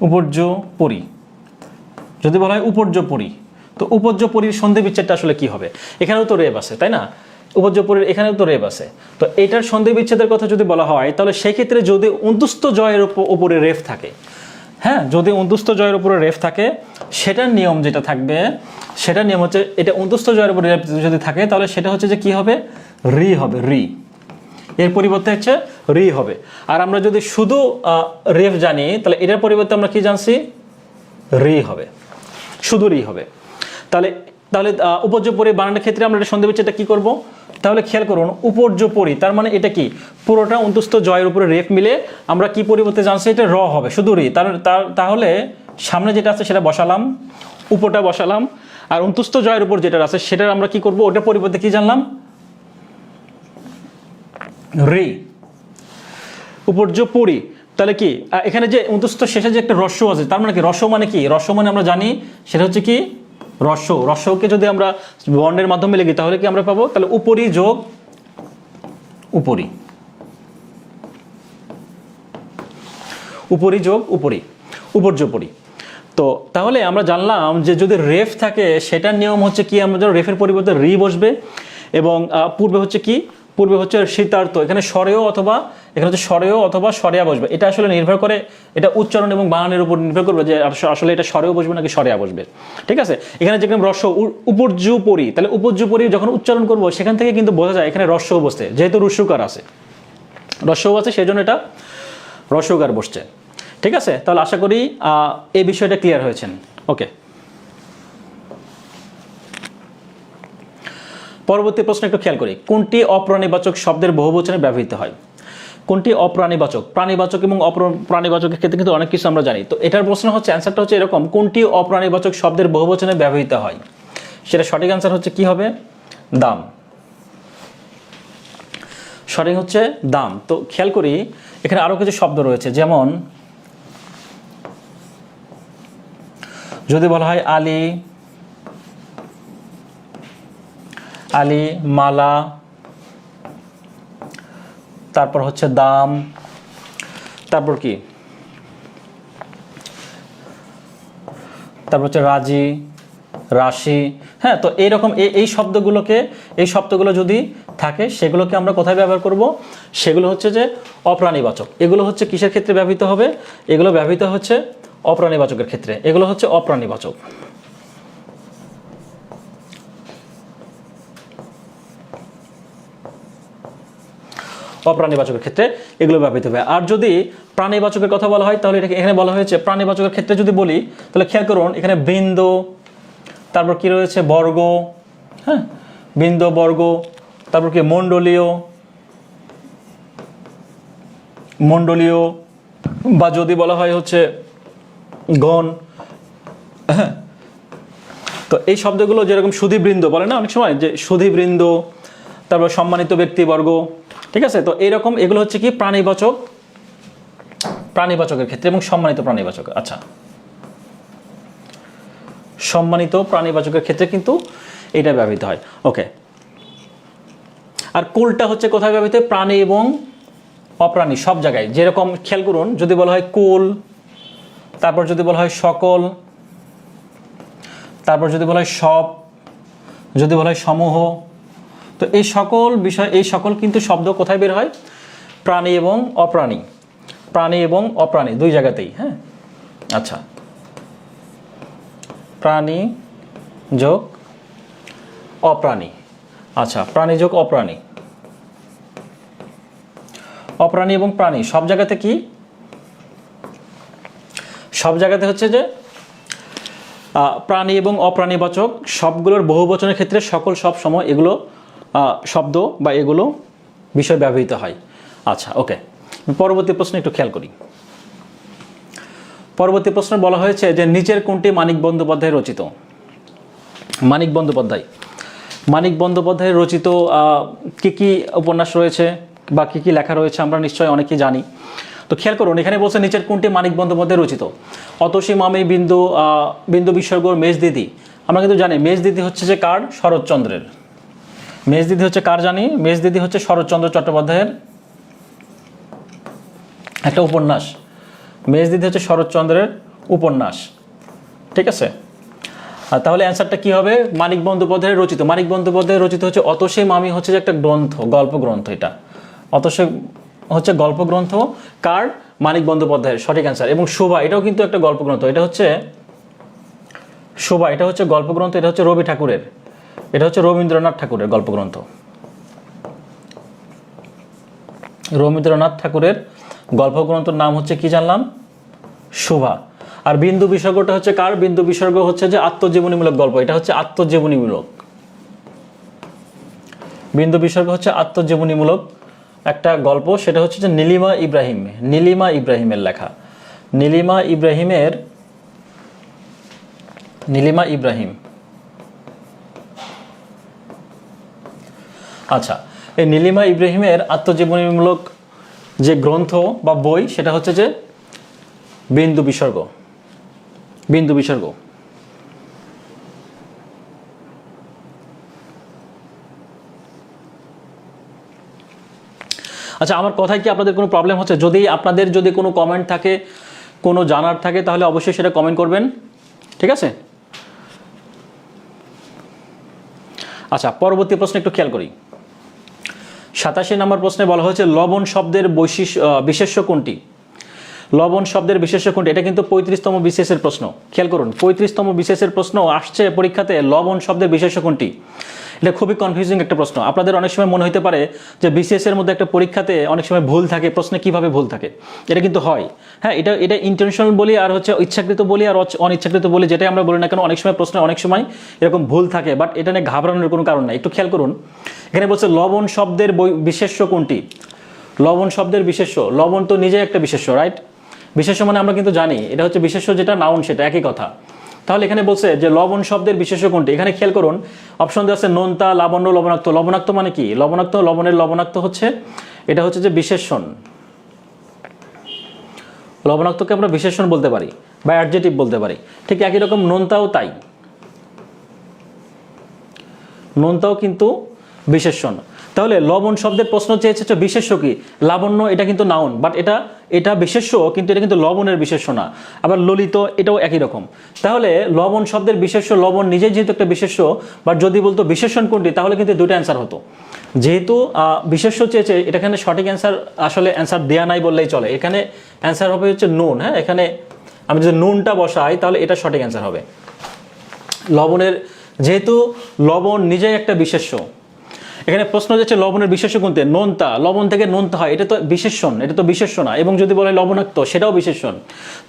উপর্যুপরি, যদি বলা হয় উপর্যুপরি, তো উপর্যুপরির সন্ধি বিচ্ছেদটা আসলে কি হবে, এখানেও তো রেফ আছে তাই না, উপর্যুপরির এখানেও তো রেফ আছে। তো এটার সন্ধি বিচ্ছেদের কথা যদি বলা হয় তাহলে সেই ক্ষেত্রে যদি অন্তুস্থ জয়ের উপরে রেফ থাকে, হ্যাঁ, যদি অন্তুস্থ জয়ের উপরে রেফ থাকে, সেটার নিয়ম যেটা থাকবে, সেটার নিয়ম হচ্ছে, এটা অন্তুস্থ জয়ের উপরে রেফ যদি থাকে তাহলে সেটা হচ্ছে যে কি হবে, রি হবে, রি, এর পরিবর্তে হচ্ছে রি হবে। আর আমরা যদি শুধু রেফ জানি তাহলে এটার পরিবর্তে আমরা কি জানছি, রি হবে, শুধু রি হবে। তাহলে তাহলে উপর্যুপরি বানানোর ক্ষেত্রে আমরা এটা সন্ধি বিচ্ছেদটা কি করব, তাহলে খেয়াল করুন, উপর্যুপরি তার মানে এটা কি, পুরোটা অন্তুস্থ জয়ের উপরে রেফ মিলে আমরা কি পরিবর্তে জানছি, এটা র হবে, শুধু রি। তাহলে সামনে যেটা আছে সেটা বসালাম, উপরটা বসালাম, আর অন্তুস্থ জয়ের উপর যেটা আছে সেটার আমরা কি করব, ওটার পরিবর্তে কি জানলাম, রি, উপর্যুপরি। তাহলে কি এখানে যে অন্তুস্থ শেষে যে একটা রস্য আছে, তার মানে কি, রস্য মানে কি, রস্য মানে আমরা জানি সেটা হচ্ছে কি রস্য, রস্যকে যদি আমরা বর্ণের মাধ্যমে লিখি তাহলে কি আমরা পাবো, তাহলে উপরি যোগ উপরি, উপরি যোগ উপরি, উপর্যুপরি। তো তাহলে আমরা জানলাম যে যদি রেফ থাকে সেটার নিয়ম হচ্ছে কি, আমরা যেন রেফের পরিবর্তে রি বসবে, এবং পূর্বে হচ্ছে কি, পূর্বে হচ্ছে শীতার্থ, এখানে স্বরেয় অথবা, এখানে হচ্ছে স্বরেয় অথবা স্বরেয়া বসবে। এটা আসলে নির্ভর করে, এটা উচ্চারণ এবং বানানের উপর নির্ভর করবে যে আসলে এটা স্বরেয় বসবে নাকি স্বরেয়া বসবে, ঠিক আছে। এখানে যেরকম রস্য উপর্যুপরি, তাহলে উপর্যুপরি যখন উচ্চারণ করবো সেখান থেকে কিন্তু বোঝা যায় এখানে রস্যও বসছে, যেহেতু রস্যকার আছে, রস্যও আছে সেই জন্য এটা রস্যকার বসছে, ঠিক আছে। তাহলে আশা করি এই বিষয়টা ক্লিয়ার হয়েছেন, ওকে। পরবর্তী প্রশ্ন একটু খেয়াল করি, কোনটি অপ্রাণীবাচক শব্দের বহুবচনে ব্যবহৃত হয়, কোনটি অপ্রাণীবাচক, প্রাণীবাচক এবং অপ্রাণীবাচকের ক্ষেত্রে কিন্তু অনেক কিছু আমরা জানি। তো এটার প্রশ্ন হচ্ছে, অ্যান্সারটা হচ্ছে এরকম, কোনটি অপ্রাণীবাচক শব্দের বহুবচনে ব্যবহৃত হয়, সেটা সঠিক অ্যান্সার হচ্ছে কি হবে, দাম, সঠিক হচ্ছে দাম। তো খেয়াল করি এখানে আরো কিছু শব্দ রয়েছে, যেমন যদি বলা হয় আলী, আলী, মালা, তারপর হচ্ছে দাম, তারপর কি, তারপর হচ্ছে রাজি, রাশি, হ্যাঁ। তো এইরকম এই শব্দগুলো যদি থাকে সেগুলোকে আমরা কোথায় ব্যবহার করব, সেগুলো হচ্ছে যে অপ্রাণীবাচক। এগুলো হচ্ছে কিসের ক্ষেত্রে ব্যবহৃত হবে, এগুলো ব্যবহৃত হচ্ছে অপ্রাণীবাচকের ক্ষেত্রে, এগুলো হচ্ছে অপ্রাণীবাচক, অপ্রাণীবাচকের ক্ষেত্রে এগুলো ব্যবহৃত হবে। আর যদি প্রাণীবাচকের কথা বলা হয় তাহলে এখানে বলা হয়েছে প্রাণীবাচকের ক্ষেত্রে যদি বলি তাহলে খেয়াল করুন, এখানে বৃন্দ, তারপর কি রয়েছে বর্গ, হ্যাঁ, বৃন্দ, বর্গ, তারপর কি মণ্ডলীয়, মণ্ডলীয়, বা যদি বলা হয় হচ্ছে গণ, হ্যাঁ। তো এই শব্দগুলো যেরকম সুধীবৃন্দ বলে না অনেক সময়, যে সুধীবৃন্দ, তারপর সম্মানিত ব্যক্তিবর্গ, ঠিক আছে। তো এইরকম এগুলো হচ্ছে কি প্রাণীবাচক, প্রাণীবাচকের ক্ষেত্রে, এবং সম্মানিত প্রাণীবাচক। আচ্ছা, সম্মানিত প্রাণীবাচকের ক্ষেত্রে কিন্তু এটা ব্যবহৃত হয়। ওকে, আর কুলটা হচ্ছে কোথায় ব্যবহৃত হয়? প্রাণী এবং অপ্রাণী সব জায়গায়। যেরকম খেয়াল করুন, যদি বলা হয় কুল, তারপর যদি বলা হয় সকল, তারপর যদি বলা হয় সব, যদি বলা হয় সমূহ, তো এই সকল বিষয়, এই সকল কিন্তু শব্দ কোথায় বের হয়? প্রাণী এবং অপ্রাণী, প্রাণী এবং অপ্রাণী দুই জায়গাতেই, হ্যাঁ। আচ্ছা, প্রাণী যোগ অপ্রাণী। আচ্ছা, প্রাণী যোগ অপ্রাণী, অপ্রাণী এবং প্রাণী সব জায়গাতে কি? সব জায়গাতে হচ্ছে যে প্রাণী এবং অপ্রাণীবাচক সবগুলোর বহুবচনের ক্ষেত্রে সকল, সব, সময় এগুলো শব্দ বা এগুলো বিষয় ব্যবহৃত হয়। আচ্ছা, ওকে, পরবর্তী প্রশ্ন একটু খেয়াল করি। পরবর্তী প্রশ্ন বলা হয়েছে যে নিচের কোনটি মানিক বন্দ্যোপাধ্যায় রচিত? মানিক বন্দ্যোপাধ্যায়, মানিক বন্দ্যোপাধ্যায়ের রচিত কি কি উপন্যাস রয়েছে বা কি কি লেখা রয়েছে আমরা নিশ্চয়ই অনেকেই জানি। তো খেয়াল করুন, এখানে বলছে নিচের কোনটি মানিক বন্দ্যোপাধ্যায় রচিত? অতসী মামি, বিন্দু, বিন্দু বিসর্গ, মেজদিদি। আমরা কিন্তু জানি মেজদিদি হচ্ছে যে কার? শরৎচন্দ্রের। মেজদিদি হচ্ছে কার জানি? মেজদিদি হচ্ছে শরৎচন্দ্র চট্টোপাধ্যায়ের একটা উপন্যাস। মেজদিদি হচ্ছে শরৎচন্দ্রের উপন্যাস, ঠিক আছে। আর তাহলে অ্যান্সারটা কি হবে? মানিক বন্দ্যোপাধ্যায়ের রচিত। মানিক বন্দ্যোপাধ্যায়ের রচিত হচ্ছে অতসী মামি, হচ্ছে যে একটা গ্রন্থ, গল্প গ্রন্থ। এটা অতসী হচ্ছে গল্প গ্রন্থ, কার? মানিক বন্দ্যোপাধ্যায়ের, সঠিক অ্যান্সার। এবং শোভা, এটাও কিন্তু একটা গল্প গ্রন্থ। এটা হচ্ছে শোভা, এটা হচ্ছে গল্প গ্রন্থ। এটা হচ্ছে রবি ঠাকুরের, এটা হচ্ছে রবীন্দ্রনাথ ঠাকুরের গল্প গ্রন্থ। রবীন্দ্রনাথ ঠাকুরের গল্প গ্রন্থের নাম হচ্ছে কি জানলাম? শোভা। আর বিন্দু বিসর্গটা হচ্ছে কার? বিন্দু বিসর্গ হচ্ছে যে আত্মজীবনীমূলক গল্প। এটা হচ্ছে আত্মজীবনীমূলক, বিন্দু বিসর্গ হচ্ছে আত্মজীবনীমূলক একটা গল্প। সেটা হচ্ছে যে নীলিমা ইব্রাহিম, নীলিমা ইব্রাহিমের লেখা। নীলিমা ইব্রাহিমের, নীলিমা ইব্রাহিম। আচ্ছা, এই নীলিমা ইব্রাহিমের আত্মজীবনীমূলক যে গ্রন্থ বা বই, সেটা হচ্ছে যে বিন্দু বিসর্গ, বিন্দু বিসর্গ। আচ্ছা, আমার কথায় কি আপনাদের কোনো প্রবলেম হচ্ছে? যদি আপনাদের যদি কোনো কমেন্ট থাকে, কোনো জানার থাকে, তাহলে অবশ্যই সেটা কমেন্ট করবেন, ঠিক আছে। আচ্ছা, পরবর্তী প্রশ্ন একটু খেয়াল করি। 87 নম্বর প্রশ্নে বলা হয়েছে লবণ শব্দের বিশেষ্য কোনটি? লবণ শব্দের বিশেষ্য কোনটি? এটা কিন্তু 35তম বিসিএসের প্রশ্ন। খেয়াল করুন, 35তম বিসিএসের প্রশ্ন আসছে পরীক্ষাতে, লবণ শব্দের বিশেষ্য কোনটি? এটা খুবই কনফিউজিং একটা প্রশ্ন। আপনাদের অনেক সময় মনে হতে পারে যে বিসিএসের মধ্যে একটা পরীক্ষাতে অনেক সময় ভুল থাকে, প্রশ্নে কিভাবে ভুল থাকে। এটা কিন্তু হয়, হ্যাঁ। এটা ইন্টেনশনাল বলি, আর হচ্ছে ইচ্ছাকৃত বলি, আর অনিচ্ছাকৃত বলি, যেটাই আমরা বলি না কেন, অনেক সময় প্রশ্নে অনেক সময় এরকম ভুল থাকে। বাট এটা নিয়ে ঘাবড়ানোর কোনো কারণ নাই। একটু খেয়াল করুন, এখানে বলছে লবণ শব্দের বিশেষ্য কোনটি? লবণ শব্দের বিশেষ্য, লবণ তো নিজে একটা বিশেষ্য, রাইট? বিশেষ্য মানে আমরা কিন্তু জানি এটা হচ্ছে বিশেষ্য, যেটা নাউন সেটা একই কথা। তাহলে এখানে বলছে যে লবণ শব্দের বিশেষ্য কোনটি? এখানে খেয়াল করুন, অপশন দেওয়া আছে নোনতা, লাবণ্য, লবণাক্ত। লবণাক্ত মানে কি? লবণাক্ত, লবণের লবণাক্ত হচ্ছে, এটা হচ্ছে যে বিশেষণ। লবণাক্তকে আমরা বিশেষণ বলতে পারি বা অ্যাডজেটিভ বলতে পারি। ঠিক একই রকম নোনতাও তাই, নোনতাও কিন্তু বিশেষণ। তাহলে লবণ শব্দের প্রশ্ন চেয়েছে হচ্ছে বিশেষ্য কি? লাবণ্য, এটা কিন্তু নাউন, বাট এটা বিশেষ্য, কিন্তু এটা কিন্তু লবণের বিশেষ্য না। আবার ললিত, এটাও একই রকম। তাহলে লবণ শব্দের বিশেষ্য, লবণ নিজেই যেহেতু একটা বিশেষ্য, বাট যদি বলতো বিশেষণ কোনটি, তাহলে কিন্তু দুটো অ্যান্সার হতো। যেহেতু বিশেষ্য চেয়েছে, এটা এখানে সঠিক অ্যান্সার, আসলে অ্যান্সার দেয়া নাই বললেই চলে। এখানে অ্যান্সার হবে হচ্ছে নুন, হ্যাঁ। এখানে আমি যদি নুনটা বসাই, তাহলে এটা সঠিক অ্যান্সার হবে। লবণের, যেহেতু লবণ নিজেই একটা বিশেষ্য, এখানে প্রশ্ন যাচ্ছে লবণের বিশেষ্য কোনটি? নোনতা, লবণ থেকে নোনতা হয়, এটা তো বিশেষণ, এটা তো বিশেষ্য না। এবং যদি বলে লবণাক্ত, সেটাও বিশেষণ।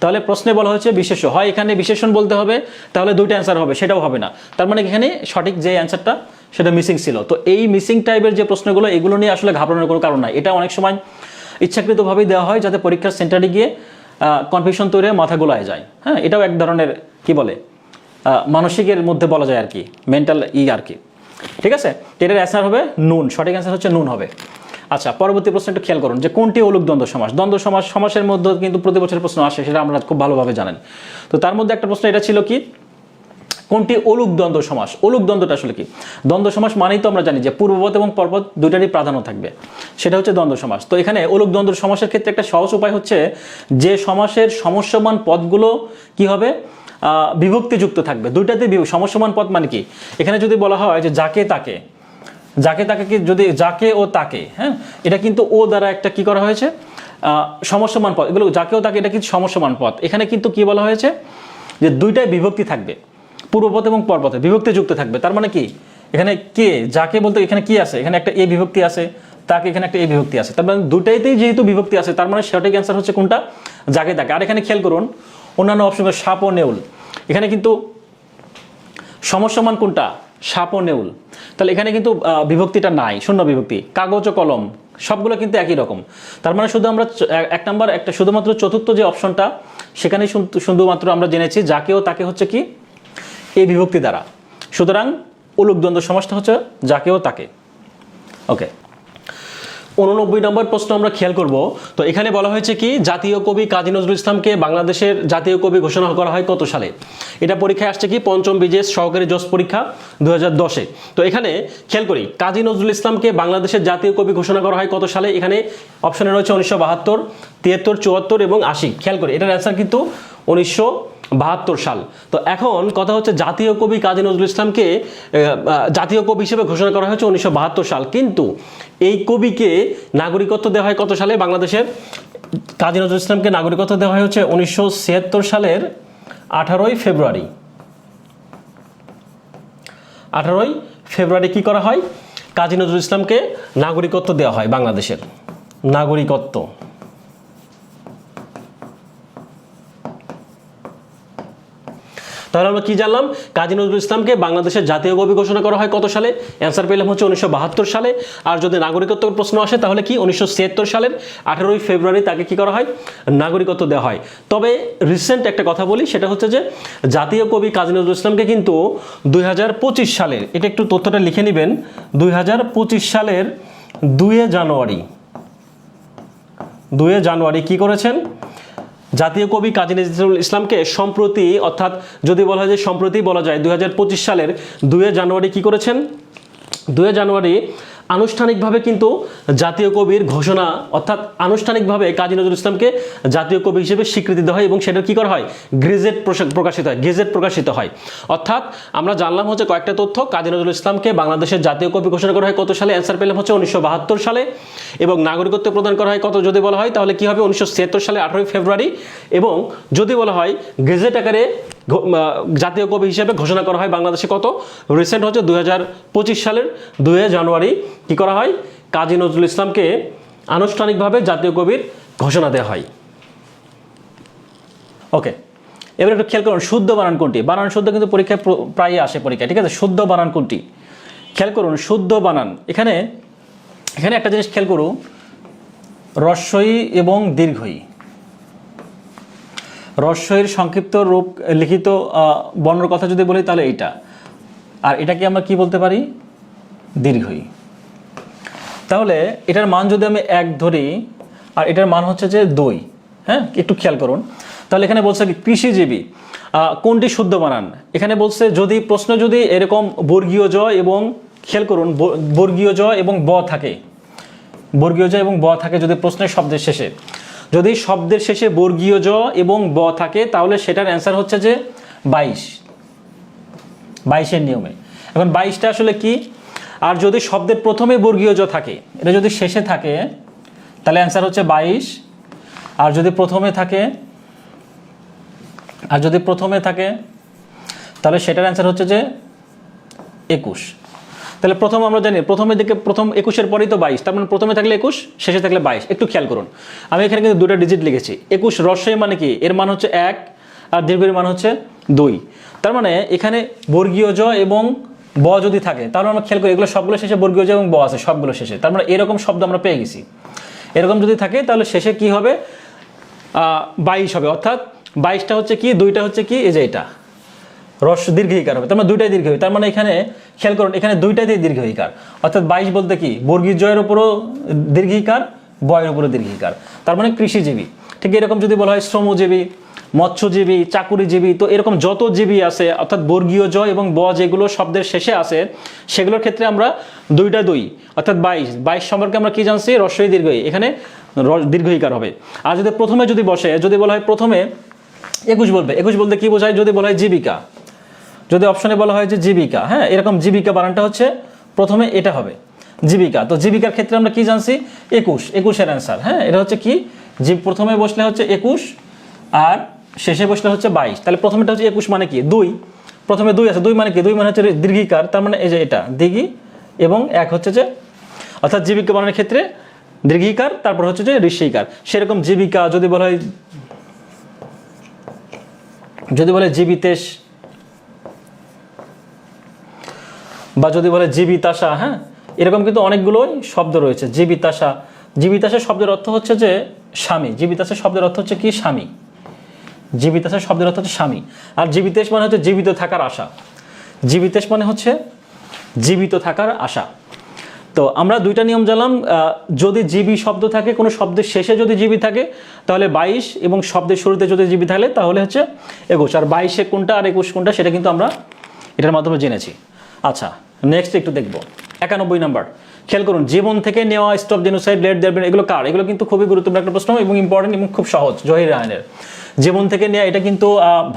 তাহলে প্রশ্নে বলা হয়েছে বিশেষ্য, হয় এখানে বিশেষণ বলতে হবে, তাহলে দুইটা অ্যান্সার হবে, সেটাও হবে না। তার মানে এখানে সঠিক যে অ্যান্সারটা সেটা মিসিং ছিল। তো এই মিসিং টাইপের যে প্রশ্নগুলো, এগুলো নিয়ে আসলে ঘাবড়ানোর কোনো কারণ নাই। এটা অনেক সময় ইচ্ছাকৃতভাবেই দেওয়া হয় যাতে পরীক্ষার সেন্টারে গিয়ে কনফিউশন তৈরি হয়ে মাথা গোলায় যায়। হ্যাঁ, এটাও এক ধরনের কি বলে মানসিকের মধ্যে বলা যায় আর কি, মেন্টাল আর কি। ঠিক আছে, এটার অ্যান্সার হবে নুন, সঠিক অ্যান্সার হচ্ছে নুন হবে। আচ্ছা, পরবর্তী প্রশ্ন একটু খেয়াল করুন যে কোনটি অলুক দ্বন্দ্ব সমাস। দ্বন্দ্ব সমাস সমাসের মধ্যে কিন্তু প্রতি বছরের প্রশ্ন আসে, সেটা আমরা খুব ভালোভাবে জানেন। তো তার মধ্যে একটা প্রশ্ন এটা ছিল কি, কোনটি অলুক দ্বন্দ্ব সমাস। অলুক দ্বন্দ্বটা আসলে কি? দ্বন্দ্ব সমাস মানেই তো আমরা জানি যে পূর্বপদ এবং পরপদ দুইটারই প্রাধান্য থাকবে, সেটা হচ্ছে দ্বন্দ্ব সমাস। তো এখানে অলুক দ্বন্দ্ব সমাসের ক্ষেত্রে একটা সহজ উপায় হচ্ছে যে সমাসের সমস্যমান পদগুলো কি হবে, বিভক্তিযুক্ত থাকবে। দুইটাতে সমস্যমান পদ মানে কি, এখানে যদি বলা হয় যে যাকে তাকে, যাকে তাকে কি যদি যাকে ও তাকে, হ্যাঁ, এটা কিন্তু ও দ্বারা একটা কি করা হয়েছে, সমস্যমান পদ, এগুলো যাকে ও তাকে, এটা কিন্তু সমস্যমান পদ। এখানে কিন্তু কি বলা হয়েছে যে দুইটাই বিভক্তি থাকবে, পূর্বপদ এবং পরপদে বিভক্তি যুক্ত থাকবে। তার মানে কি, এখানে কে যাকে বলতে এখানে কি আছে, এখানে একটা এ বিভক্তি আছে, তাকে এখানে একটা এ বিভক্তি আছে। তার মানে দুটাইতেই যেহেতু বিভক্তি আছে, তার মানে সঠিক অ্যান্সার হচ্ছে কোনটা, যাকে তাকে। আর এখানে খেয়াল করুন অন্যান্য অপশন সাপ ও নেউল, এখানে কিন্তু সমস্যমান কোনটা, সাপ ও নেউল। তাহলে এখানে কিন্তু বিভক্তিটা নাই, শূন্য বিভক্তি। কাগজ ও কলম সবগুলো কিন্তু একই রকম। তার মানে শুধু আমরা এক নাম্বার একটা শুধুমাত্র চতুর্থ যে অপশনটা, সেখানে শুধুমাত্র আমরা জেনেছি যাকে ও তাকে হচ্ছে কি এই বিভক্তি দ্বারা। সুতরাং অলুক দ্বন্দ্ব সমাসটা হচ্ছে যাকে ও তাকে। ওকে, 89 নম্বর প্রশ্ন আমরা খেয়াল করব। তো এখানে বলা হয়েছে কি, জাতীয় কবি কাজী নজরুল ইসলামকে বাংলাদেশের জাতীয় কবি ঘোষণা করা হয় কত সালে। এটা পরীক্ষায় আসছে কি, পঞ্চম বিজেস সহকারী জজ পরীক্ষা 2010-এ। তো এখানে খেয়াল করি, কাজী নজরুল ইসলামকে বাংলাদেশের জাতীয় কবি ঘোষণা করা হয় কত সালে। এখানে অপশনে রয়েছে 1972, 73, 74 এবং 80। খেয়াল করি এটার অ্যান্সার কিন্তু 1972 সাল। তো এখন কথা হচ্ছে জাতীয় কবি কাজী নজরুল ইসলামকে জাতীয় কবি হিসেবে ঘোষণা করা হয়েছে 1972 সাল, কিন্তু এই কবিকে নাগরিকত্ব দেওয়া হয় কত সালে। বাংলাদেশের কাজী নজরুল ইসলামকে নাগরিকত্ব দেওয়া হয় হচ্ছে 1976 সালের 18ই ফেব্রুয়ারি। 18ই ফেব্রুয়ারি কি করা হয়, কাজী নজরুল ইসলামকে নাগরিকত্ব দেওয়া হয় বাংলাদেশের নাগরিকত্ব। তাহলে আমরা কি জানলাম, কাজী নজরুল ইসলামকে বাংলাদেশের জাতীয় কবি ঘোষণা করা হয় কত সালে, অ্যান্সার পেলাম হচ্ছে 1972 সালে। আর যদি নাগরিকত্বের প্রশ্ন আসে তাহলে কি 1976 সালের 18ই ফেব্রুয়ারি তাকে কি করা হয়, নাগরিকত্ব দেওয়া হয়। তবে রিসেন্ট একটা কথা বলি, সেটা হচ্ছে যে জাতীয় কবি কাজী নজরুল ইসলামকে কিন্তু 2025 সালের, এটা একটু তথ্যটা লিখে নেবেন, 2025 সালের 2 জানুয়ারি কি করেছেন, জাতীয় কবি কাজী নজরুল ইসলামকে সম্প্রতি, অর্থাৎ যদি বলা হয় যে সম্প্রতি বলা যায়, 2025 সালের 2 জানুয়ারি কি করেছেন, 2 জানুয়ারি আনুষ্ঠানিকভাবে কিন্তু জাতীয় কবির ঘোষণা, অর্থাৎ আনুষ্ঠানিকভাবে কাজী নজরুল ইসলামকে জাতীয় কবি হিসেবে স্বীকৃতি দেওয়া হয় এবং সেটা কি করা হয়, গেজেট প্রকাশিত হয়। অর্থাৎ আমরা জানলাম হচ্ছে কয়েকটা তথ্য, কাজী নজরুল ইসলামকে বাংলাদেশের জাতীয় কবি ঘোষণা করা হয় কত সালে, অ্যান্সার পেলাম হচ্ছে 1972 সালে, এবং নাগরিকত্ব প্রদান করা হয় কত যদি বলা হয় তাহলে কি হবে 1976 সালে 18ই ফেব্রুয়ারি, এবং যদি বলা হয় গেজেট আকারে জাতীয় কবি হিসেবে ঘোষণা করা হয় বাংলাদেশে কত রিসেন্ট হচ্ছে 2025 সালের 2 জানুয়ারি কি করা হয়, কাজী নজরুল ইসলামকে আনুষ্ঠানিকভাবে জাতীয় কবির ঘোষণা দেওয়া হয়। ওকে, এবার একটু খেয়াল করুন শুদ্ধ বানান কোনটি। বানান শুদ্ধ কিন্তু পরীক্ষায় প্রায়ই আসে পরীক্ষায়, ঠিক আছে। শুদ্ধ বানান কোনটি, খেয়াল করুন শুদ্ধ বানান। এখানে একটা জিনিস খেয়াল করুন, হ্রস্বই এবং দীর্ঘই, হ্রস্বইয়ের সংক্ষিপ্ত রূপ লিখিত বর্ণর কথা যদি বলি তাহলে এইটা, আর এটাকে আমরা কি বলতে পারি, দীর্ঘই। তাহলে এটার মান যদি আমি 1 ধরি আর এটার মান হচ্ছে যে 2, হ্যাঁ, একটু খেয়াল করুন। তাহলে এখানে বলছে কি কৃষিজীবী, কোনটি শুদ্ধ বানান। এখানে বলছে যদি প্রশ্ন যদি এরকম বর্গীয় জ এবং খেয়াল করুন বর্গীয় জ এবং ব থাকে, বর্গীয় জ এবং ব থাকে যদি প্রশ্নের শব্দের শেষে, যদি শব্দের শেষে বর্গীয় জ এবং ব থাকে তাহলে সেটার অ্যান্সার হচ্ছে যে 22-এর নিয়মে। এখন 22টা আসলে কি, আর যদি শব্দের প্রথমে বর্গীয় জ থাকে, এটা যদি শেষে থাকে তাহলে অ্যান্সার হচ্ছে 22, আর যদি প্রথমে থাকে তাহলে সেটার অ্যান্সার হচ্ছে যে 21। তাহলে প্রথম আমরা জানি প্রথমের দিকে প্রথম 21-এর পরেই তো 22, তার মানে প্রথমে থাকলে 21, শেষে থাকলে 22। একটু খেয়াল করুন, আমি এখানে কিন্তু 2টা ডিজিট লিখেছি। 21 হ্রস্বই মানে কি, এর মান হচ্ছে 1 আর দীর্ঘের মান হচ্ছে 2। তার মানে এখানে বর্গীয় জ এবং ব যদি থাকে তাহলে আমরা খেয়াল করি এগুলো সবগুলো শেষে বর্গীয় জ এবং ব আছে সবগুলো শেষে, তার মানে এরকম শব্দ আমরা পেয়ে গেছি। এরকম যদি থাকে তাহলে শেষে কি হবে 22 হবে, অর্থাৎ 22টা হচ্ছে কি, 2টা হচ্ছে কি, এই যে এটা দীর্ঘইকার হবে, তার মানে 2টাই দীর্ঘ, তার মানে এখানে খেয়াল করুন এখানে 2টাতেই দীর্ঘইকার, অর্থাৎ 22 বলতে কি বর্গীয় জয়ের উপরও দীর্ঘইকার, বয়ের উপরও দীর্ঘইকার, তার মানে কৃষিজীবী। ঠিক এরকম যদি বলা হয় শ্রমজীবী, মৎস্যজীবী, চাকুরিজীবী, তো এরকম যত জীবী আছে অর্থাৎ বর্গীয় জ এবং ব যেগুলো শব্দের শেষে আছে সেগুলোর ক্ষেত্রে আমরা 2টা 2 অর্থাৎ 22 সম্পর্কে আমরা কি জানছি, রস্বই দীর্ঘই, এখানে দীর্ঘইকার হবে। আর যদি প্রথমে যদি বসে, যদি বলা হয় প্রথমে 21 বলবে, 21 বলতে কি বোঝায়, যদি বলা হয় জীবিকা, যদি অপশনে বলা হয় যে জীবিকা, হ্যাঁ এরকম জীবিকা বানানটা হচ্ছে প্রথমে এটা হবে জীবিকা। তো জীবিকার ক্ষেত্রে আমরা কি জানছি, 21 এর অ্যান্সার, হ্যাঁ এটা হচ্ছে কি, প্রথমে বসলে হচ্ছে 21 আর শেষে বসলে হচ্ছে 22, তাহলে প্রথমেটা হচ্ছে 21 মানে কি 2, প্রথমে 2 আছে, 2 মানে কি, 2 মানে হচ্ছে দীর্ঘিকার, তার মানে এই যে এটা দীর্ঘি এবং 1 হচ্ছে যে, অর্থাৎ জীবিকা বানানোর ক্ষেত্রে দীর্ঘিকার, তারপর হচ্ছে যে ঋষিকার। সেরকম জীবিকা যদি বলা হয়, যদি বলে জীবিতেশ বা যদি বলে জীবিতাশা, হ্যাঁ এরকম কিন্তু অনেকগুলোই শব্দ রয়েছে। জীবিতাশা, জীবিতাশা শব্দের অর্থ হচ্ছে যে স্বামী, জীবিতাশা শব্দের অর্থ হচ্ছে কি স্বামী, জীবিতাশা শব্দের অর্থ হচ্ছে স্বামী। আর জীবিতেশ মানে হচ্ছে জীবিত থাকার আশা, জীবিতেশ মানে হচ্ছে জীবিত থাকার আশা। তো আমরা 2টা নিয়ম জানলাম, যদি জীবী শব্দ থাকে, কোনো শব্দের শেষে যদি জীবী থাকে তাহলে 22 এবং শব্দের শুরুতে যদি জীবী থাকে তাহলে হচ্ছে 21, আর 22 কোনটা আর 21 কোনটা সেটা কিন্তু আমরা এটার মাধ্যমে জেনেছি। আচ্ছা নেক্সট একটু দেখব 91 নাম্বার, খেয়াল করুন, জীবন থেকে নেওয়া স্টপ জেনোসাইড লেট দেয়ার বিন, এগুলো কার, এগুলো কিন্তু খুবই গুরুত্বপূর্ণ একটা প্রশ্ন এবং ইম্পর্টেন্ট এবং খুব সহজ। জহির রায়হানের জীবন থেকে নেওয়া, এটা কিন্তু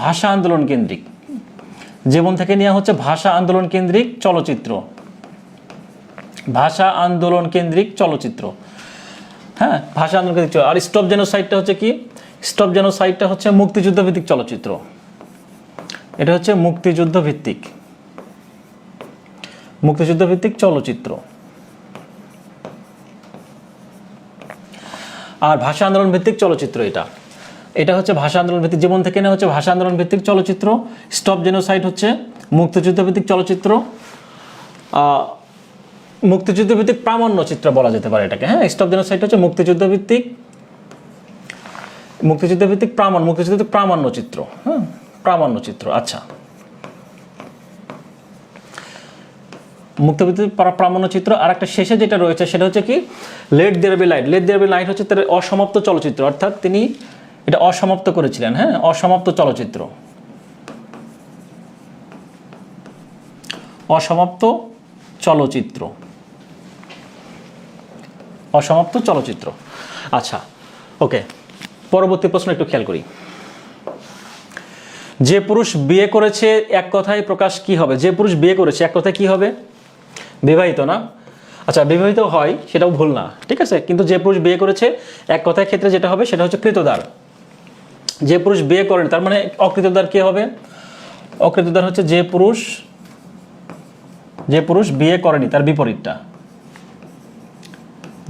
ভাষা আন্দোলন কেন্দ্রিক, জীবন থেকে নেওয়া হচ্ছে ভাষা আন্দোলন কেন্দ্রিক চলচ্চিত্র, ভাষা আন্দোলন কেন্দ্রিক চলচ্চিত্র, হ্যাঁ ভাষা আন্দোলন কেন্দ্রিক। আর স্টপ জেনোসাইডটা হচ্ছে কি, স্টপ জেনোসাইডটা হচ্ছে মুক্তিযুদ্ধ ভিত্তিক চলচ্চিত্র, এটা হচ্ছে মুক্তিযুদ্ধ ভিত্তিক, মুক্তিযুদ্ধ ভিত্তিক চলচ্চিত্র। আর ভাষা আন্দোলন ভিত্তিক চলচ্চিত্র এটা, এটা হচ্ছে ভাষা আন্দোলন ভিত্তিক, জীবন থেকে নেওয়া হচ্ছে ভাষা আন্দোলন ভিত্তিক চলচ্চিত্র, স্টপ জেনোসাইড হচ্ছে মুক্তিযুদ্ধ ভিত্তিক চলচ্চিত্র, মুক্তিযুদ্ধ ভিত্তিক প্রামাণ্য চিত্র বলা যেতে পারে এটাকে, হ্যাঁ স্টপ জেনোসাইড হচ্ছে মুক্তিযুদ্ধ ভিত্তিক, মুক্তিযুদ্ধ ভিত্তিক মুক্তিযুদ্ধ ভিত্তিক প্রামাণ্য চিত্র, হ্যাঁ প্রামাণ্য চিত্র। আচ্ছা মুক্তিযুদ্ধ প্রামাণ্য চিত্র। আর একটা শেষে যেটা রয়েছে সেটা হচ্ছে কি let there be light, let there be light হচ্ছে তার অসমাপ্ত চলচ্চিত্র, অর্থাৎ তিনি এটা অসমাপ্ত করেছিলেন, হ্যাঁ অসমাপ্ত চলচ্চিত্র, অসমাপ্ত চলচ্চিত্র, অসমাপ্ত চলচ্চিত্র। আচ্ছা ওকে, পরবর্তী প্রশ্ন একটু খেয়াল করি, যে পুরুষ বিয়ে করেছে এক কথায় প্রকাশ কি হবে, যে পুরুষ বিয়ে করেছে এক কথায় কি হবে, বিবাহিত না, আচ্ছা বিবাহিত হয় সেটাও ভুল না, ঠিক আছে, কিন্তু যে পুরুষ বিয়ে করেছে এক কথায় ক্ষেত্রে যেটা হবে সেটা হচ্ছে কৃতদার। যে পুরুষ বিয়ে করেন তার মানে অকৃতদার কে হবে, অকৃতদার হচ্ছে যে পুরুষ বিয়ে করেনি, তার বিপরীতটা,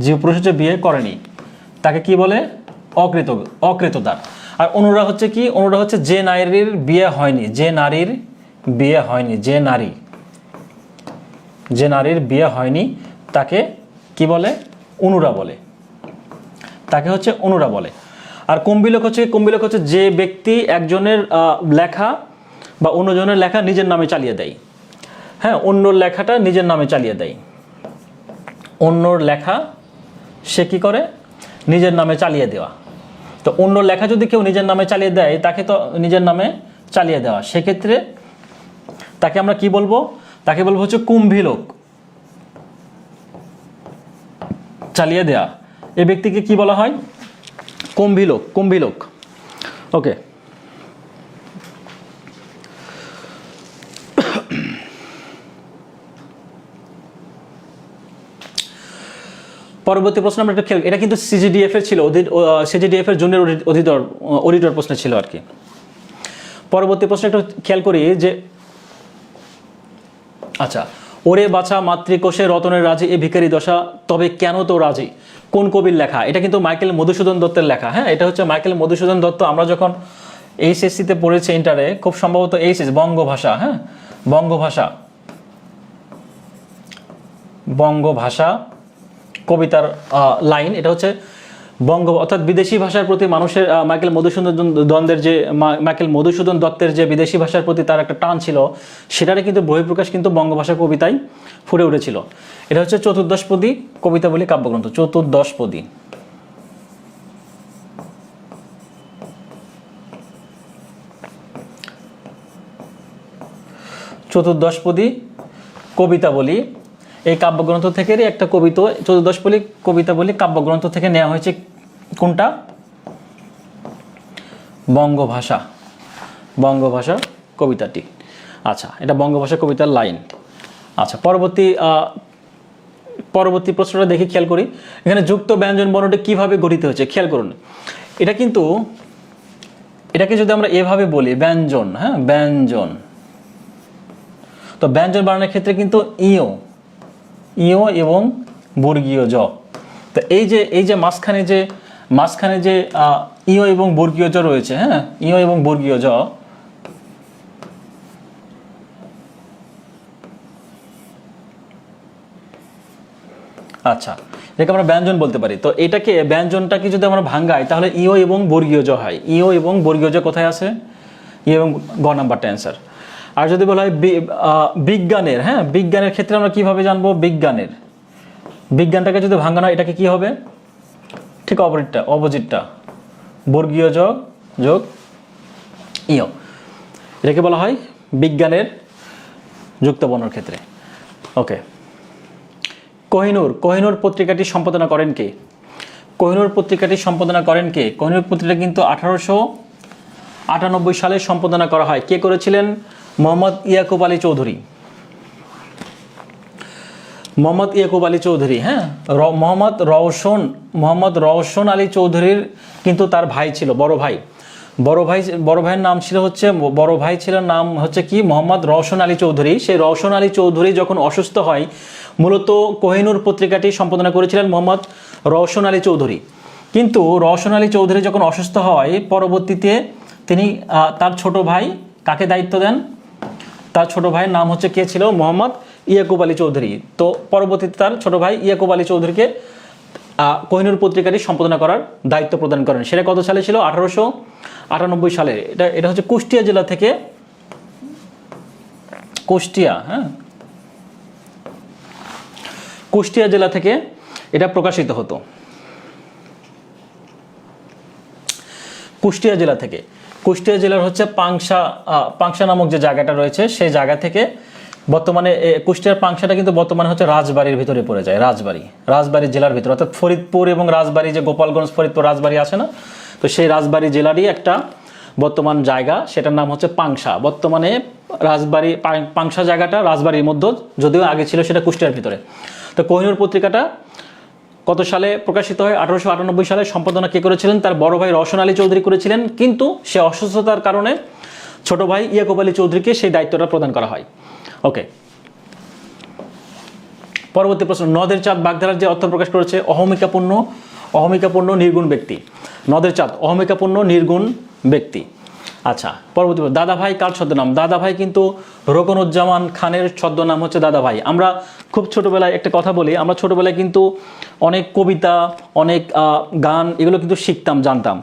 যে পুরুষ হচ্ছে বিয়ে করেনি তাকে কি বলে, অকৃতদার। আর অনুরা হচ্ছে কি, অনুরা হচ্ছে যে নারীর বিয়ে হয়নি, যে নারীর বিয়ে হয়নি, যে নারীর বিয়ে হয়নি তাকে কি বলে, অনুরা বলে, তাকে হচ্ছে অনুরা বলে। আর কুম্ভিলক হচ্ছে যে ব্যক্তি একজনের লেখা বা অন্যজনের লেখা নিজের নামে চালিয়ে দেয়, হ্যাঁ অন্যর লেখাটা নিজের নামে চালিয়ে দেয়, অন্যর লেখা সে কি করে, নিজের নামে চালিয়ে দেওয়া। তো অন্য লেখা যদি কেউ নিজের নামে চালিয়ে দেয় তাকে তো নিজের নামে চালিয়ে দেওয়া, সেক্ষেত্রে তাকে আমরা কি বলবো, তাকে বলবো হচ্ছে কুম্ভিলক, চালিয়ে দেয়া এই ব্যক্তিকে কি বলা হয়, কুম্ভিলক, কুম্ভিলক। ওকে পরবর্তী প্রশ্ন আমরা একটু খেয়াল, এটা কিন্তু সিজিডিএফ এর ছিল, সিজিডিএফ এর জুনিয়র অডিটর প্রশ্ন ছিল আর কি। পরবর্তী প্রশ্ন একটু খেয়াল করি যে, আচ্ছা ওরে বাছা মাতৃকোষে রতনের রাজি এ ভিখারি দশা তবে কেন তো রাজি, কোন কবির লেখা, এটা কিন্তু মাইকেল মধুসূদন দত্তের লেখা, হ্যাঁ এটা হচ্ছে মাইকেল মধুসূদন দত্ত। আমরা যখন এইচএসসিতে পড়েছি ইন্টারে, খুব সম্ভবত এইচএস বঙ্গভাষা, হ্যাঁ বঙ্গভাষা কবিতার লাইন, এটা হচ্ছে অর্থাৎ বিদেশি ভাষার প্রতি মানুষের মাইকেল মধুসূদন দত্তের যে বিদেশি ভাষার প্রতি তার একটা টান ছিল, সেটারই কিন্তু বহিঃপ্রকাশ কিন্তু বঙ্গভাষা কবিতায় ফুটে উঠেছিল। এটা হচ্ছে চতুর্দশপদী কবিতাবলী কাব্যগ্রন্থ। চতুর্দশপদী, চতুর্দশপদী কবিতাবলী এই কাব্যগ্রন্থ থেকেই একটা চতুর্দশপদী কবিতাবলী কাব্যগ্রন্থ থেকে নেওয়া হয়েছে। কোনটা? বঙ্গভাষা কবিতাটি। আচ্ছা, এটা বঙ্গভাষা কবিতার লাইন। আচ্ছা, পরবর্তী প্রশ্নটা দেখি, খেয়াল করি। এখানে যুক্ত ব্যঞ্জন বর্ণটি কিভাবে গঠিত হয়েছে খেয়াল করুন। এটাকে যদি আমরা এভাবে বলি ব্যঞ্জন, হ্যাঁ ব্যঞ্জন, তো ব্যঞ্জন বানানোর ক্ষেত্রে কিন্তু ইও এবং বর্গীয় জ। তো এই যে মাঝখানে যে ইও এবং বর্গীয় জ রয়েছে, হ্যাঁ ইও এবং বর্গীয় জ, আচ্ছা এটাকে আমরা ব্যঞ্জন বলতে পারি। তো ব্যঞ্জনটাকে যদি আমরা ভাঙ্গাই তাহলে ইও এবং বর্গীয় জ হয়। ইও এবং বর্গীয় জ কোথায় আছে? ইও এবং গ নাম্বারটা অ্যান্সার। আর যদি বলা হয় বিজ্ঞানের, হ্যাঁ বিজ্ঞানের ক্ষেত্রে আমরা কিভাবে জানবো? বিজ্ঞানটাকে যদি ভাঙানো হয় এটাকে কি হবে? ঠিক অপোজিটটা বর্গীয় জ যোগ ইও, এটাকে বলা হয় বিজ্ঞানের যুক্ত বর্ণের ক্ষেত্রে। ওকে, কোহিনূর পত্রিকাটি সম্পাদনা করেন কে? কোহিনূর পত্রিকা কিন্তু 1898 সালে সম্পাদনা করা হয়। কে করেছিলেন? মোহাম্মদ ইয়াকুব আলী চৌধুরী। হ্যাঁ মোহাম্মদ রওশন আলী চৌধুরীর কিন্তু তার ভাই ছিল, বড় ভাইয়ের নাম ছিল কি? মোহাম্মদ রওশন আলী চৌধুরী। সেই রওশন আলী চৌধুরী যখন অসুস্থ হয়, মূলত কোহিনূর পত্রিকাটি সম্পাদনা করেছিলেন মোহাম্মদ রওশন আলী চৌধুরী। কিন্তু রওশন আলী চৌধুরী যখন অসুস্থ হয়, পরবর্তীতে তিনি তার ছোট ভাই কাকে দায়িত্ব দেন? তার ছোট ভাইয়ের নাম হচ্ছে কে ছিল? মোহাম্মদ ইয়াকুব আলী চৌধুরী। তো পরবর্তীতে তার ছোট ভাই ইয়াকুব আলী চৌধুরীকে কোহিনূর পত্রিকাটি সম্পাদনা করার দায়িত্ব প্রদান করেন। সেটা কত সালে ছিল? 1898 সালে। এটা হচ্ছে কুষ্টিয়া জেলা থেকে, কুষ্টিয়া জেলা থেকে এটা প্রকাশিত হতো। কুষ্টিয়া জেলার হচ্ছে পাংশা নামক যে জায়গাটা রয়েছে, সেই জায়গা থেকে বর্তমানে কুষ্টিয়ার পাংশাটা কিন্তু বর্তমানে হচ্ছে রাজবাড়ির ভিতরে পড়ে যায়। রাজবাড়ি জেলার ভিতরে, অর্থাৎ ফরিদপুর এবং রাজবাড়ি, যে গোপালগঞ্জ ফরিদপুর রাজবাড়ি আছে না, তো সেই রাজবাড়ি জেলারই একটা বর্তমান জায়গা, সেটার নাম হচ্ছে পাংশা। বর্তমানে পাংশা জায়গাটা রাজবাড়ির মধ্যে, যদিও আগে ছিল সেটা কুষ্টিয়ার ভিতরে। তো কোহিনূর পত্রিকাটা কত সালে প্রকাশিত হয়? 1898 সালে। সম্পাদনা কে করেছিলেন? তার বড় ভাই রওশন আলী চৌধুরী করেছিলেন, কিন্তু সে অসুস্থতার কারণে ছোট ভাই ইয়াকুব আলী চৌধুরীকে সেই দায়িত্বটা প্রদান করা হয়। ওকে, পরবর্তী প্রশ্ন। নদের চাঁদ বাগধারার যে অর্থ প্রকাশ করেছে অহমিকাপূর্ণ নির্গুণ ব্যক্তি। নদের চাঁদ অহমিকাপূর্ণ নির্গুণ ব্যক্তি। আচ্ছা, পরবর্তী দাদাভাই কার ছদ্মনাম? দাদাভাই কিন্তু রোকনুজ্জামান খানের ছদ্মনাম হচ্ছে দাদাভাই। আমরা খুব ছোটবেলায় একটা কথা বলি, আমরা ছোটবেলায় কিন্তু অনেক কবিতা, অনেক গান এগুলো কিন্তু শিখতাম, জানতাম।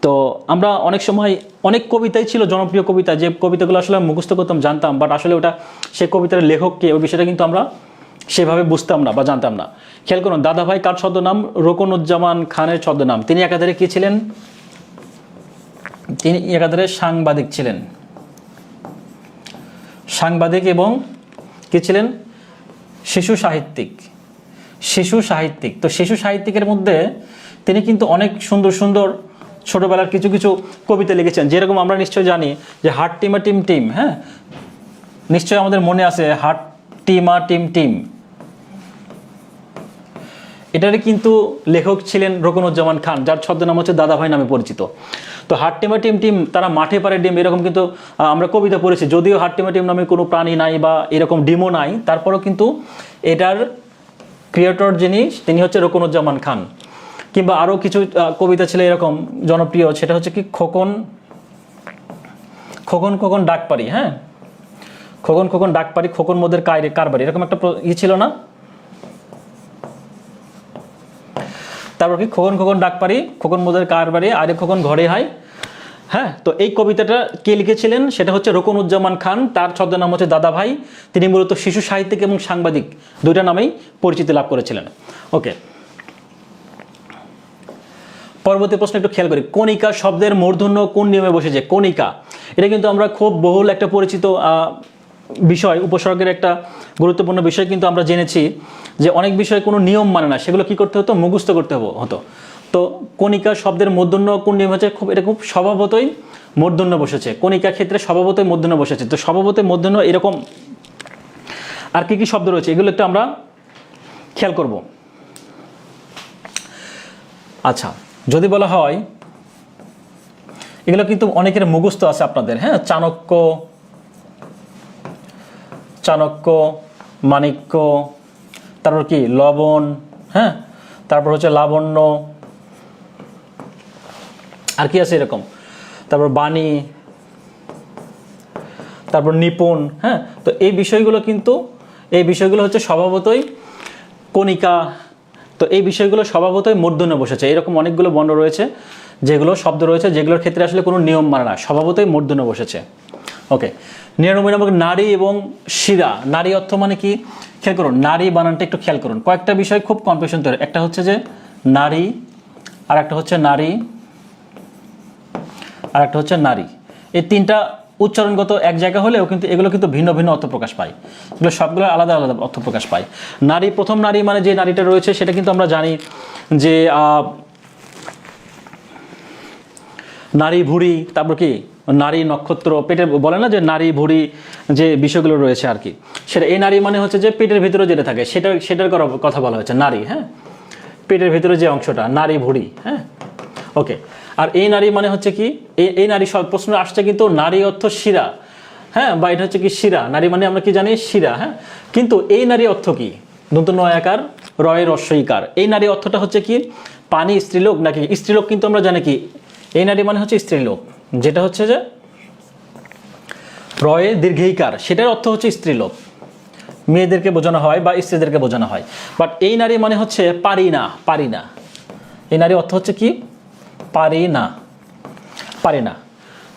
তো আমরা অনেক সময় অনেক কবিতাই ছিল জনপ্রিয় কবিতা, যে কবিতাগুলো আসলে মুখস্থ করতাম, জানতাম, বাট আসলে ওটা সেই কবিতার লেখককে, ওই বিষয়টা কিন্তু আমরা সেভাবে বুঝতাম না বা জানতাম না। খেয়াল করুন, দাদাভাই কার ছদ্মনাম? রোকনুজ্জামান খানের ছদ্মনাম। তিনি একাধারে কি ছিলেন? তিনি একাধারে সাংবাদিক ছিলেন, এবং কি ছিলেন? শিশু সাহিত্যিক। তো শিশু সাহিত্যিকের মধ্যে তিনি কিন্তু অনেক সুন্দর সুন্দর ছোটবেলার কিছু কিছু কবিতা লিখেছেন। যেরকম আমরা নিশ্চয় জানি যে হাট টিমা টিম টিম, হ্যাঁ নিশ্চয় আমাদের মনে আছে হাট টিমা টিম টিম। এটারই কিন্তু লেখক ছিলেন রোকনুজ্জামান খান, যার ছদ্মনাম হচ্ছে দাদাভাই নামে পরিচিত। তো হাট টিমা টিম টিম, তারা মাঠে পারে ডিম, এরকম কিন্তু আমরা কবিতা পড়েছি। যদিও হাট টিমা টিম নামে কোনো প্রাণী নাই বা এরকম ডিমও নাই, তারপরেও কিন্তু এটার ক্রিয়েটর তিনি হচ্ছে রোকনুজ্জামান খান। কিংবা আরও কিছু কবিতা ছিল এরকম জনপ্রিয়, সেটা হচ্ছে কি খোকন খোকন ডাকপারি। হ্যাঁ, খোকন ডাকপারি, খোকন মোদের কারবারি, এরকম একটা ছিল না? তারপর কি খোকন খোকন ডাক পারি, খোকন মোদের কার বাড়ি, আরে খোকন ঘরে হাই। হ্যাঁ, তো এই কবিতাটা কে লিখেছিলেন? সেটা হচ্ছে রুকনুজ্জামান খান, তার ছদ্মনাম হচ্ছে দাদা ভাই। তিনি মূলত শিশু সাহিত্যিক এবং সাংবাদিক দুইটা নামেই পরিচিতি লাভ করেছিলেন। ওকে, পরবর্তী প্রশ্ন একটু খেয়াল করি। কণিকা শব্দের মূর্ধন্য কোন নিয়মে বসেছে? কণিকা, এটা কিন্তু আমরা খুব বহুল একটা পরিচিত বিষয়, উপসর্গের একটা গুরুত্বপূর্ণ বিষয় কিন্তু আমরা জেনেছি যে অনেক বিষয় কোনো নিয়ম মানে না, সেগুলো কি করতে হতো? মুখস্থ করতে হতো। তো কণিকা শব্দের মূর্ধন্য কোন নিয়ম হচ্ছে? এটা খুব স্বভাবতই মূর্ধন্য বসেছে, কণিকা ক্ষেত্রে স্বভাবতই মূর্ধন্য বসেছে। তো স্বভাবতই মূর্ধন্য এরকম আর কি কি শব্দ রয়েছে এগুলো একটু আমরা খেয়াল করব। আচ্ছা, যদি বলা হয়, এগুলো কিন্তু অনেকের মুখস্থ আছে আপনাদের, হ্যাঁ, চাণক্য, চাণক্য, মাণিক্য, তারপর কি লবণ, হ্যাঁ, তারপর হচ্ছে লাবণ্য, আর কি আছে এরকম, তারপর বাণী, তারপর নিপুণ। হ্যাঁ, তো এই বিষয়গুলো হচ্ছে স্বভাবতই কণিকা। তো এই বিষয়গুলো স্বভাবতই মূর্ধন্য বসেছে। এরকম অনেকগুলো বর্ণ রয়েছে, যেগুলো শব্দ রয়েছে, যেগুলোর ক্ষেত্রে আসলে কোনো নিয়ম মানে না, স্বভাবতই মূর্ধন্য বসেছে। ওকে, 99 নম্বর, নারী এবং শিরা। নারী অর্থ মানে কি? খেয়াল করুন, নারী বানানটা একটু খেয়াল করুন। কয়েকটা বিষয় খুব কনফিউশন তৈরি, একটা হচ্ছে যে নারী, আর একটা হচ্ছে নারী, আর একটা হচ্ছে নারী। এই তিনটা উচ্চারণগত এক জায়গা হলেও কিন্তু এগুলো কিন্তু ভিন্ন ভিন্ন অর্থ প্রকাশ পায়, এগুলো সবগুলো আলাদা আলাদা অর্থ প্রকাশ পায়। নারী, প্রথম নারী মানে যে নারীটা রয়েছে সেটা কিন্তু আমরা জানি যে নারী ভুঁড়ি, তারপর কি নারী নক্ষত্র, পেটের বলে না যে নারী ভুঁড়ি, যে বিষয়গুলো রয়েছে আর কি, সেটা এই নারী মানে হচ্ছে যে পেটের ভিতরে যেটা থাকে সেটার কথা বলা হয়েছে নারী। হ্যাঁ, পেটের ভিতরে যে অংশটা, নারী ভুঁড়ি। হ্যাঁ, ওকে। আর এই নারী মানে হচ্ছে কি, এই নারী সব প্রশ্ন আসছে কিন্তু নারী অর্থ শিরা। হ্যাঁ, বা এটা হচ্ছে কি শিরা, নারী মানে আমরা কি জানি? শিরা। হ্যাঁ, কিন্তু এই নারী অর্থ কি? দন্ত নয়াকার, রয়ের রস্বইকার। এই নারী অর্থটা হচ্ছে কি? পানি, স্ত্রীলোক নাকি? স্ত্রীলোক কিন্তু আমরা জানি কি, এই নারী মানে হচ্ছে স্ত্রীলোক, যেটা হচ্ছে যে রয়ে দীর্ঘইকার, সেটার অর্থ হচ্ছে স্ত্রীলোক, মেয়েদেরকে বোঝানো হয় বা স্ত্রীদেরকে বোঝানো হয়। বাট এই নারী মানে হচ্ছে পারি না, পারি না। এই নারী অর্থ হচ্ছে কি? পারি না, পারি না।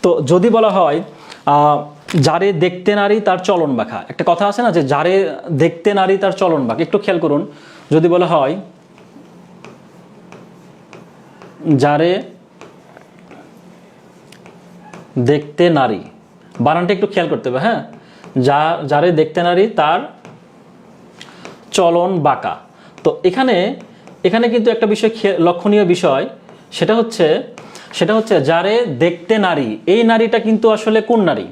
তো যদি বলা হয় যারে দেখতে নারী তার চলন বাঁকা, একটা কথা আছে না যে যারে দেখতে নারী তার চলন বাঁকা, একটু খেয়াল করুন। যদি বলা হয় যারে দেখতে নারী, বানানটা একটু খেয়াল করতে হবে। হ্যাঁ, যারে দেখতে নারী তার চলন বাঁকা। তো এখানে কিন্তু একটা বিষয় লক্ষণীয় বিষয়, সেটা হচ্ছে যারে দেখতে নারী, এই নারীটা কিন্তু আসলে কোন নারী?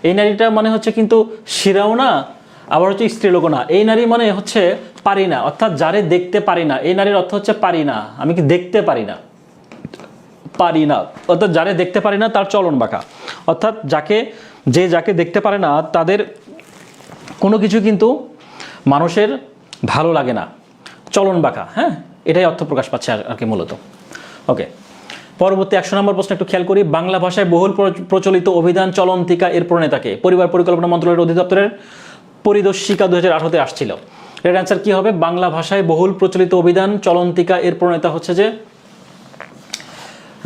এই নারীটা মানে হচ্ছে কিন্তু শিরাও না, আবার হচ্ছে স্ত্রীলোকও না। এই নারী মানে হচ্ছে পারি না, অর্থাৎ যারে দেখতে পারি না, এই নারীর অর্থ হচ্ছে পারি না, আমি কি দেখতে পারি না, পারি না, অর্থাৎ যারে দেখতে পারি না তার চলন বাঁকা, অর্থাৎ যাকে দেখতে পারে না তাদের কোনো কিছু কিন্তু মানুষের ভালো লাগে না, চলন বাঁকা। হ্যাঁ, এটাই অর্থ প্রকাশ পাচ্ছে আর কি মূলত। ওকে, পরবর্তী 100 নম্বর প্রশ্ন একটু খেয়াল করি। বাংলা ভাষায় বহুল প্রচলিত অভিধান চলন্তিকা এর প্রণেতাকে? পরিবার পরিকল্পনা মন্ত্রণালয়ের অধিদপ্তরের পরিদর্শিকা 2018-তে আসছিল। এর অ্যান্সার কি হবে? বাংলা ভাষায় বহুল প্রচলিত অভিধান চলন্তিকা এর প্রণেতা হচ্ছে যে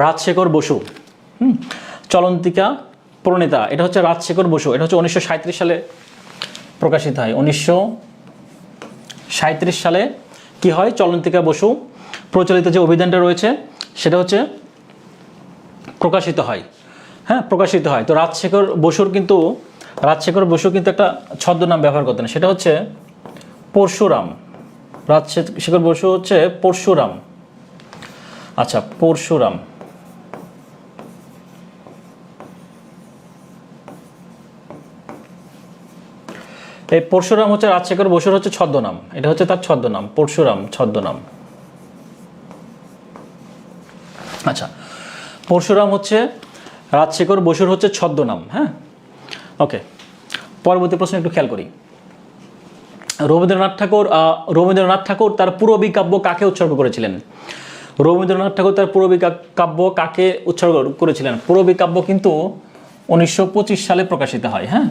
রাজশেখর বসু। চলন্তিকা প্রণেতা এটা হচ্ছে রাজশেখর বসু। এটা হচ্ছে 1937 সালে প্রকাশিত হয়। 1937 সালে কি হয়? চলন্তিকা বসু প্রচলিত যে অভিধানটা রয়েছে সেটা হচ্ছে প্রকাশিত হয়। হ্যাঁ, প্রকাশিত হয়। তো রাজশেখর বসু কিন্তু একটা ছদ্মনাম ব্যবহার করতেন, সেটা হচ্ছে পরশুরাম। রাজশেখর বসু হচ্ছে পরশুরাম। আচ্ছা, পরশুরাম। এই পরশুরাম হচ্ছে রাজশেখর বসুর হচ্ছে ছদ্মনাম, এটা হচ্ছে তার ছদ্মনাম, পরশুরাম ছদ্মনাম। আচ্ছা, পরশুরাম হচ্ছে রাজশেখর বসুর হচ্ছে ছদ্মনাম। হ্যাঁ, ওকে। পরবর্তী প্রশ্ন একটু খেয়াল করি। রবীন্দ্রনাথ ঠাকুর তার পূরবী কাব্য কাকে উৎসর্গ করেছিলেন? রবীন্দ্রনাথ ঠাকুর তার পূরবী কাব্য কাকে উৎসর্গ করেছিলেন? পূরবী কাব্য কিন্তু 1925 সালে প্রকাশিত হয়। হ্যাঁ,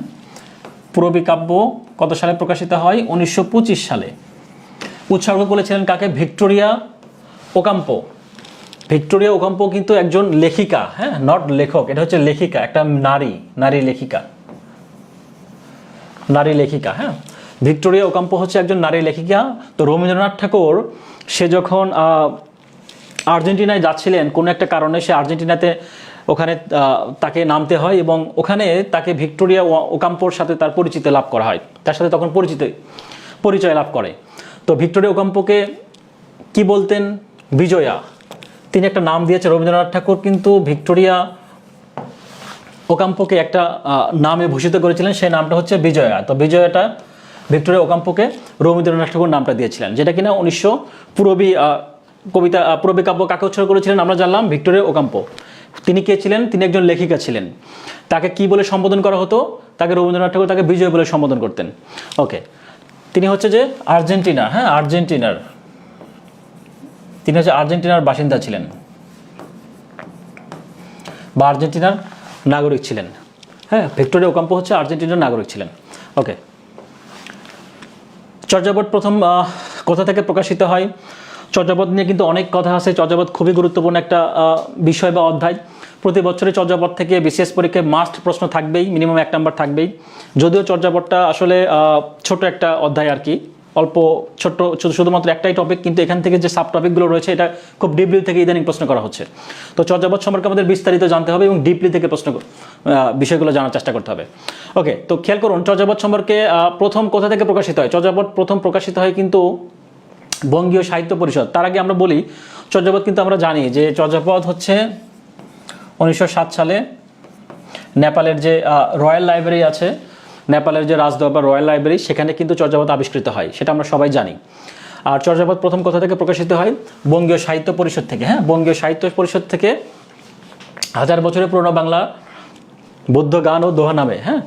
পূরবী কাব্য কত সালে প্রকাশিত হয়? 1925 সালে। উৎসর্গ করেছিলেন কাকে? ভিক্টোরিয়া ওকাম্পো, ভিক্টোরিয়া ওকাম্পো কিন্তু একজন লেখিকা, হ্যাঁ, নট লেখক, এটা হচ্ছে লেখিকা, একটা নারী লেখিকা, হ্যাঁ। ভিক্টোরিয়া ওকাম্পো হচ্ছে একজন নারী লেখিকা। তো রবীন্দ্রনাথ ঠাকুর সে যখন আর্জেন্টিনায় যাচ্ছিলেন কোনো একটা কারণে, সে আর্জেন্টিনাতে ওখানে তাকে নামতে হয় এবং ওখানে তাকে ভিক্টোরিয়া ওকাম্পোর সাথে তার পরিচিতি লাভ করা হয়, তার সাথে তখন পরিচয় লাভ করে। তো ভিক্টোরিয়া ওকাম্পোকে কি বলতেন? বিজয়া। তিনি একটা নাম দিয়েছে রবীন্দ্রনাথ ঠাকুর, কিন্তু ভিক্টোরিয়া ওকাম্পোকে একটা নামে ভূষিত করেছিলেন, সেই নামটা হচ্ছে বিজয়া। তো বিজয়াটা ভিক্টোরিয়া ওকাম্পোকে রবীন্দ্রনাথ ঠাকুর নামটা দিয়েছিলেন, যেটা কিনা 1900 পূরবী কাব্য কাকে উৎসর্গ করেছিলেন আমরা জানলাম? Victoria Ocampo. তিনি কে ছিলেন? তিনি একজন লেখিকা ছিলেন। তাকে কি বলে সম্বোধন করা হতো? তাকে রবীন্দ্রনাথ ঠাকুর তাকে বিজয় বলে সম্বোধন করতেন। ওকে, তিনি হচ্ছে যে আর্জেন্টিনা, হ্যাঁ, তিনি হচ্ছে আর্জেন্টিনার বাসিন্দা ছিলেন বা আর্জেন্টিনার নাগরিক ছিলেন, হ্যাঁ। ভিক্টোরিয়া ওকাম্পো হচ্ছে আর্জেন্টিনার নাগরিক ছিলেন। ওকে, চর্যাপদ প্রথম কোথা থেকে প্রকাশিত হয়? চর্যাপদ নিয়ে কিন্তু অনেক কথা আছে। চর্যাপদ খুবই গুরুত্বপূর্ণ একটা বিষয় বা অধ্যায়। প্রতি বছরই চর্যাপদ থেকে বিশেষ পরীক্ষায় মাস্ট প্রশ্ন থাকবেই, মিনিমাম 1 নাম্বার থাকবেই। যদিও চর্যাপদটা আসলে ছোট একটা অধ্যায় আর কি, অল্প ছোট্ট, শুধুমাত্র একটাই টপিক, কিন্তু এখান থেকে যে সাব টপিকগুলো রয়েছে এটা খুব ডিপলি থেকে ইদানিং প্রশ্ন করা হচ্ছে। তো চর্যাপদ সম্পর্কে আমাদের বিস্তারিত জানতে হবে এবং ডিপলি থেকে বিষয়গুলো জানার চেষ্টা করতে হবে। ওকে, তো খেয়াল করুন চর্যাপদ সম্পর্কে প্রথম কোথা থেকে প্রকাশিত হয়। চর্যাপদ প্রথম প্রকাশিত হয় কিন্তু বঙ্গীয় সাহিত্য পরিষদ। তার আগে আমরা বলি চর্যাপদ কিন্তু আমরা জানি যে চর্যাপদ হচ্ছে 1907 সালে নেপালের যে রয়্যাল লাইব্রেরি আছে, নেপালের যে রাজদরবার রয়্যাল লাইব্রেরি, সেখানে কিন্তু চর্যাপদ আবিষ্কৃত হয়, সেটা আমরা সবাই জানি। আর চর্যাপদ প্রথম কোথা থেকে প্রকাশিত হয়? বঙ্গীয় সাহিত্য পরিষদ থেকে, হ্যাঁ, বঙ্গীয় সাহিত্য পরিষদ থেকে 1000 বছরের পুরনো বাংলা বৌদ্ধ গান ও দোহা নামে, হ্যাঁ,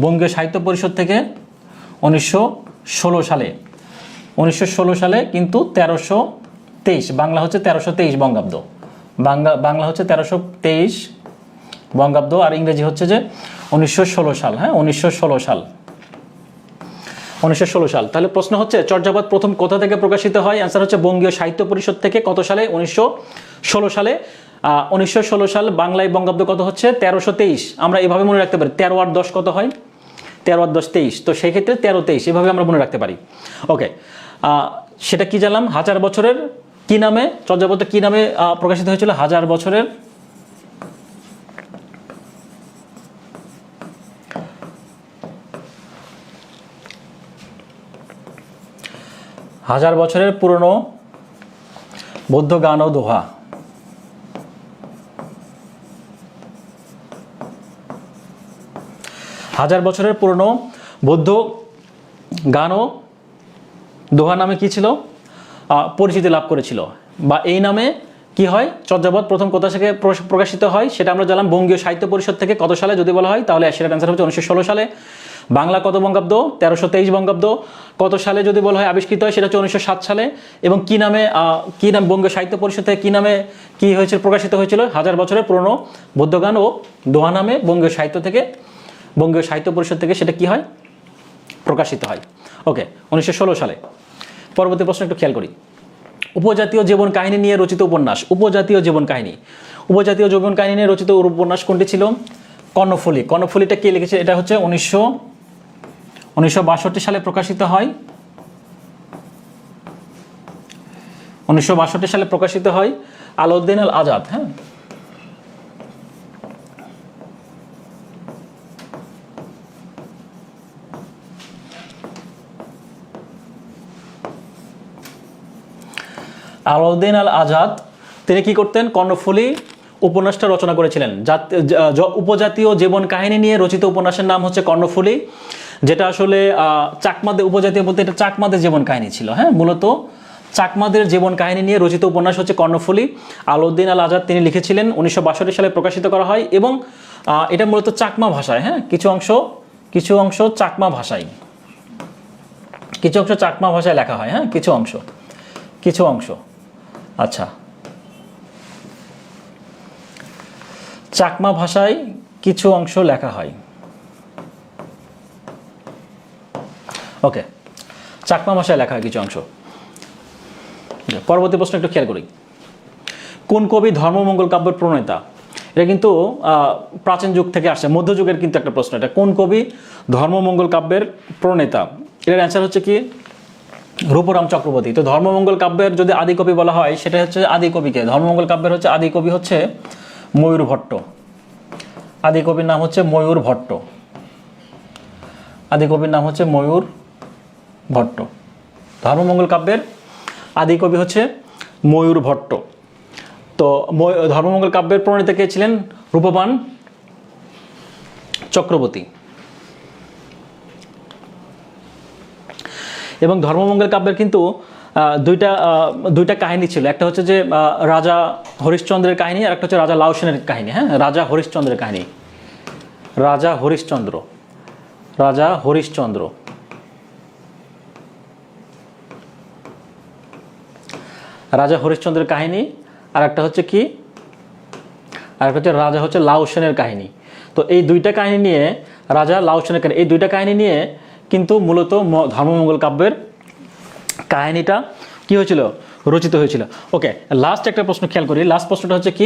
বঙ্গীয় সাহিত্য পরিষদ থেকে 1916 সালে, 1916 সালে কিন্তু 1323, বাংলা হচ্ছে 1323 বঙ্গাব্দ, বাংলা হচ্ছে 1323 বঙ্গাব্দ, আর ইংরেজি হচ্ছে যে 1916 সাল, হ্যাঁ, 1916 সাল। তাহলে প্রশ্ন হচ্ছে চর্যাপদ প্রথম কোথা থেকে প্রকাশিত হয়? অ্যান্সার হচ্ছে বঙ্গীয় সাহিত্য পরিষদ থেকে। কত সালে? 1916 সালে। 1916 সাল বাংলায় বঙ্গাব্দ কত হচ্ছে? 1323। আমরা এভাবে মনে রাখতে পারি 13 আর 10 কত হয়? 13 আর 10 23, তো সেই ক্ষেত্রে 1323 এভাবে আমরা মনে রাখতে পারি। ওকে, সেটা কি জানলাম? 1000 বছরের কি নামে, চর্যাপদটা কি নামে প্রকাশিত হয়েছিল? 1000 বছরের পুরনো বৌদ্ধ গান ও দোহা। হাজার বছরের পুরনো বৌদ্ধ গান ও দোহা নামে কি ছিল? পরিচিতি লাভ করেছিল, বা এই নামে কি হয়? চর্যাপদ প্রথম কোথা থেকে প্রকাশিত হয় সেটা আমরা জানলাম বঙ্গীয় সাহিত্য পরিষদ থেকে। কত সালে যদি বলা হয় তাহলে সেটার অ্যান্সার হচ্ছে 1916 সালে। বাংলা কত বঙ্গাব্দ? 1323 বঙ্গাব্দ। কত সালে যদি বলা হয় আবিষ্কৃত হয় সেটা হচ্ছে 1907 সালে। এবং কি নামে বঙ্গীয় সাহিত্য পরিষদ থেকে কি নামে কি হয়েছিল, প্রকাশিত হয়েছিল? 1000 বছরের পুরনো বৌদ্ধ গান ও দোহা নামে বঙ্গীয় সাহিত্য পরিষদ থেকে সেটা কি হয়? প্রকাশিত হয়। ওকে, 1916 সালে। পরবর্তী প্রশ্ন একটু খেয়াল করি। উপজাতীয় জীবন কাহিনী নিয়ে রচিত উপন্যাস। উপজাতীয় জীবন কাহিনী নিয়ে রচিত উপন্যাস কোনটি ছিল? কর্ণফুলী। কর্ণফুলীটা কে লিখেছে? এটা হচ্ছে 1962 সালে প্রকাশিত হয়। 1962 সালে প্রকাশিত হয় আলাউদ্দিন আল আজাদ, হ্যাঁ। আলাউদ্দিন আল আজাদ তিনি কি করতেন? কর্ণফুলী উপন্যাসটা রচনা করেছিলেন। উপজাতীয় জীবন কাহিনী নিয়ে রচিত উপন্যাসের নাম হচ্ছে কর্ণফুলী, যেটা আসলে চাকমাদের, উপজাতীয় বলতে এটা চাকমাদের জীবন কাহিনী ছিল, হ্যাঁ, মূলত চাকমাদের জীবন কাহিনী নিয়ে রচিত উপন্যাস হচ্ছে কর্ণফুলী। আলাউদ্দিন আল আজাদ তিনি লিখেছিলেন, 1962 সালে প্রকাশিত করা হয় এবং এটা মূলত চাকমা ভাষায়, হ্যাঁ, কিছু অংশ চাকমা ভাষায় লেখা হয়, হ্যাঁ, কিছু অংশ আচ্ছা, চাকমা ভাষায় কিছু অংশ লেখা হয়। ওকে, চাকমা ভাষায় লেখা হয় কিছু অংশ। পরবর্তী প্রশ্ন একটু খেয়াল করি। কোন কবি ধর্মমঙ্গল কাব্যের প্রণেতা? এটা কিন্তু প্রাচীন যুগ থেকে আসছে, মধ্যযুগের কিন্তু একটা প্রশ্ন। এটা কোন কবি ধর্মমঙ্গল কাব্যের প্রণেতা? এর অ্যান্সার হচ্ছে কি রূপরাম চক্রবর্তী। তো ধর্মমঙ্গল কাব্যের যদি আদি কবি বলা হয় সেটা হচ্ছে আদি কবিকে, ধর্মমঙ্গল কাব্যের হচ্ছে আদি কবি হচ্ছে ময়ূর ভট্ট। আদি কবির নাম হচ্ছে ময়ূর ভট্ট। আদি কবির নাম হচ্ছে ময়ূর ভট্ট। ধর্মমঙ্গল কাব্যের আদি কবি হচ্ছে ময়ূর ভট্ট। তো ধর্মমঙ্গল কাব্যের প্রণেতা কে ছিলেন? রূপবান চক্রবর্তী। এবং ধর্মমঙ্গল কাব্যের কিন্তু দুইটা কাহিনী ছিল। একটা হচ্ছে যে রাজা হরিশ্চন্দ্রের কাহিনী, আর একটা হচ্ছে রাজা লাউ সেনের কাহিনী। হ্যাঁ, রাজা হরিশ্চন্দ্রের কাহিনী। রাজা হরিশ্চন্দ্র রাজা হরিশ্চন্দ্রের কাহিনী, আর একটা হচ্ছে কি, আর একটা হচ্ছে রাজা হচ্ছে লাউ সেনের কাহিনী। তো এই দুইটা কাহিনী নিয়ে, রাজা লাউ সেনের কাহিনী, এই দুইটা কাহিনী নিয়ে কিন্তু মূলত ধর্মমঙ্গল কাব্যের কাহিনীটা কি হয়েছিল? রচিত হয়েছিল। ওকে, লাস্ট একটা প্রশ্ন খেয়াল করি। লাস্ট প্রশ্নটা হচ্ছে কি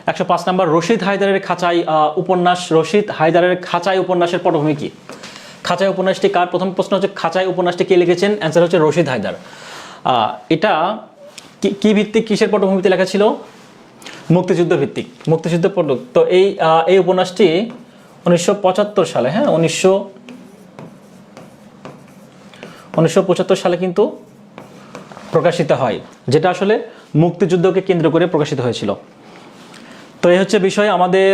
105 নম্বর, রশিদ হায়দারের খাঁচাই উপন্যাস, রশিদ হায়দারের খাঁচাই উপন্যাসের পটভূমি কি? খাঁচাই উপন্যাসটি কার? প্রথম প্রশ্ন হচ্ছে খাঁচাই উপন্যাসটি কে লিখেছেন? অ্যান্সার হচ্ছে রশিদ হায়দার। এটা কি ভিত্তিক, কিসের পটভূমিতে লেখা ছিল? মুক্তিযুদ্ধ ভিত্তিক, মুক্তিযুদ্ধ পটভূমি। তো এই উপন্যাসটি 1975 সালে, হ্যাঁ 1975 সালে কিন্তু প্রকাশিত হয়, যেটা আসলে মুক্তিযুদ্ধকে কেন্দ্র করে প্রকাশিত হয়েছিল। তো এই হচ্ছে বিষয়। আমাদের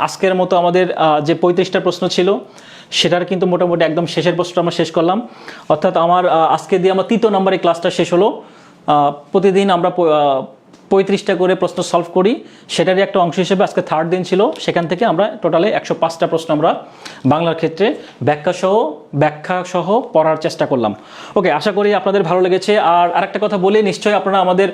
আজকের মতো আমাদের যে 35টা প্রশ্ন ছিল সেটার কিন্তু মোটামুটি একদম শেষের প্রশ্নটা আমরা শেষ করলাম। অর্থাৎ আমার আজকে দিয়ে আমার 3 নম্বরের ক্লাসটা শেষ হলো। প্রতিদিন আমরা 35টা করে প্রশ্ন সলভ করি, সেটারই একটা অংশ হিসেবে আজকে 3rd দিন ছিল। সেখান থেকে আমরা টোটালে 105টা প্রশ্ন আমরা বাংলার ক্ষেত্রে ব্যাখ্যা সহ পড়ার চেষ্টা করলাম। ওকে, আশা করি আপনাদের ভালো লেগেছে। আর আরেকটা কথা বলি, নিশ্চয়ই আপনারা আমাদের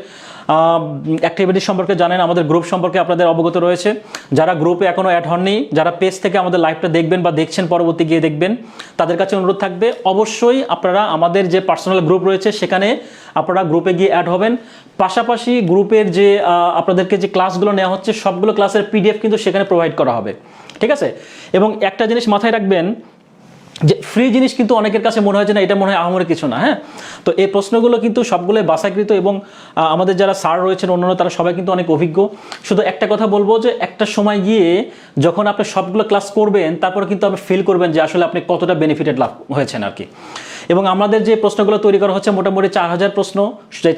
অ্যাক্টিভিটি সম্পর্কে জানেন, আমাদের গ্রুপ সম্পর্কে আপনাদের অবগত রয়েছে। যারা গ্রুপে এখনও অ্যাড হননি, যারা পেজ থেকে আমাদের লাইভটা দেখবেন বা দেখছেন, পরবর্তী গিয়ে দেখবেন, তাদের কাছে অনুরোধ থাকবে অবশ্যই আপনারা আমাদের যে পার্সোনাল গ্রুপ রয়েছে সেখানে আপনারা গ্রুপে গিয়ে অ্যাড হবেন। পাশাপাশি গ্রুপের যে আপনাদেরকে যে ক্লাসগুলো নেওয়া হচ্ছে সবগুলো ক্লাসের পিডিএফ কিন্তু সেখানে প্রোভাইড করা হবে, ঠিক আছে? এবং একটা জিনিস মাথায় রাখবেন যে ফ্রি জিনিস কিন্তু অনেকের কাছে মনে হয় যে না, এটা মনে হয় আহামরি কিছু না। হ্যাঁ, তো এই প্রশ্নগুলো কিন্তু সবগুলোই বাছাইকৃত এবং আমাদের যারা স্যার রয়েছেন অন্যান্য তারা সবাই কিন্তু অনেক অভিজ্ঞ। শুধু একটা কথা বলবো যে একটা সময় গিয়ে যখন আপনি সবগুলো ক্লাস করবেন তারপরে কিন্তু আপনি ফিল করবেন যে আসলে আপনি কতটা বেনিফিটেড লাভ হয়েছেন আর কি। এবং আমাদের যে প্রশ্নগুলো তৈরি করা হচ্ছে মোটামুটি 4000 প্রশ্ন, যে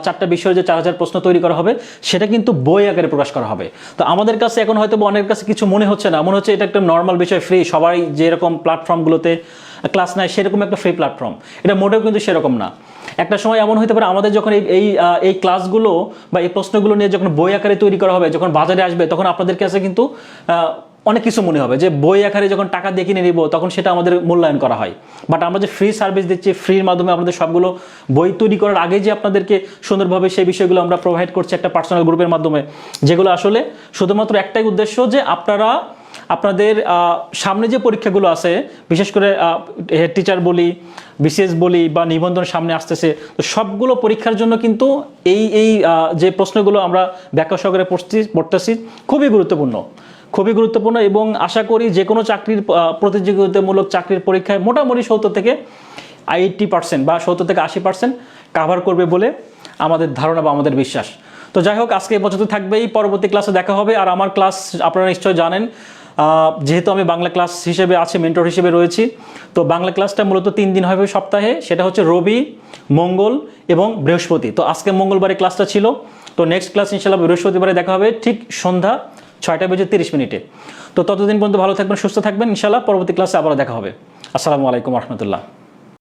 চারটা বিষয়ের যে 4000 প্রশ্ন তৈরি করা হবে সেটা কিন্তু বই আকারে প্রকাশ করা হবে। তো আমাদের কাছে এখন হয়তো অনেকের কাছে কিছু মনে হচ্ছে না, মনে হচ্ছে এটা একটা নর্মাল বিষয়, ফ্রি, সবাই যেরকম প্ল্যাটফর্মগুলোতে ক্লাস নেয় সেরকম একটা ফ্রি প্ল্যাটফর্ম, এটা মোটেও কিন্তু সেরকম না। একটা সময় এমন হতে পারে আমাদের যখন এই ক্লাসগুলো বা এই প্রশ্নগুলো নিয়ে যখন বই আকারে তৈরি করা হবে, যখন বাজারে আসবে, তখন আপনাদের কাছে কিন্তু অনেক কিছু মনে হবে যে বই আকারে যখন টাকা দিয়ে কিনে নিব তখন সেটা আমাদের মূল্যায়ন করা হয়। বাট আমরা যে ফ্রি সার্ভিস দিচ্ছি, ফ্রির মাধ্যমে আপনাদের সবগুলো বই তৈরি করার আগে যে আপনাদেরকে সুন্দরভাবে সেই বিষয়গুলো আমরা প্রোভাইড করছি একটা পার্সোনাল গ্রুপের মাধ্যমে, যেগুলো আসলে শুধুমাত্র একটাই উদ্দেশ্য যে আপনারা আপনাদের সামনে যে পরীক্ষাগুলো আছে, বিশেষ করে হেড টিচার বলি, বিসিএস বলি বা নিবন্ধন সামনে আসতেছে, তো সবগুলো পরীক্ষার জন্য কিন্তু এই যে প্রশ্নগুলো আমরা ব্যাখ্যা সহকারে পড়তেছি খুবই গুরুত্বপূর্ণ। এবং আশা করি যে কোনো চাকরির প্রতিযোগিতামূলক চাকরির পরীক্ষায় মোটামুটি 70 থেকে 80% বা 70 থেকে 80% কাভার করবে বলে আমাদের ধারণা বা আমাদের বিশ্বাস। তো যাই হোক, আজকে এই পর্যন্ত থাকবেই, পরবর্তী ক্লাসে দেখা হবে। আর আমার ক্লাস আপনারা নিশ্চয় জানেন, যেহেতু আমি বাংলা ক্লাস হিসেবে আছি, মেন্টর হিসেবে রয়েছি, তো বাংলা ক্লাসটা মূলত 3 দিন হবে সপ্তাহে। সেটা হচ্ছে রবি, মঙ্গল এবং বৃহস্পতি। তো আজকে মঙ্গলবারে ক্লাসটা ছিল, তো নেক্সট ক্লাস ইনশাআল্লাহ বৃহস্পতিবারে দেখা হবে ঠিক সন্ধ্যা 6:30। তো ততদিন পর্যন্ত ভালো থাকবেন, সুস্থ থাকবেন, ইনশাআল্লাহ পরবর্তী ক্লাসে আবার দেখা হবে। আসসালামু আলাইকুম রহমতুল্লাহ।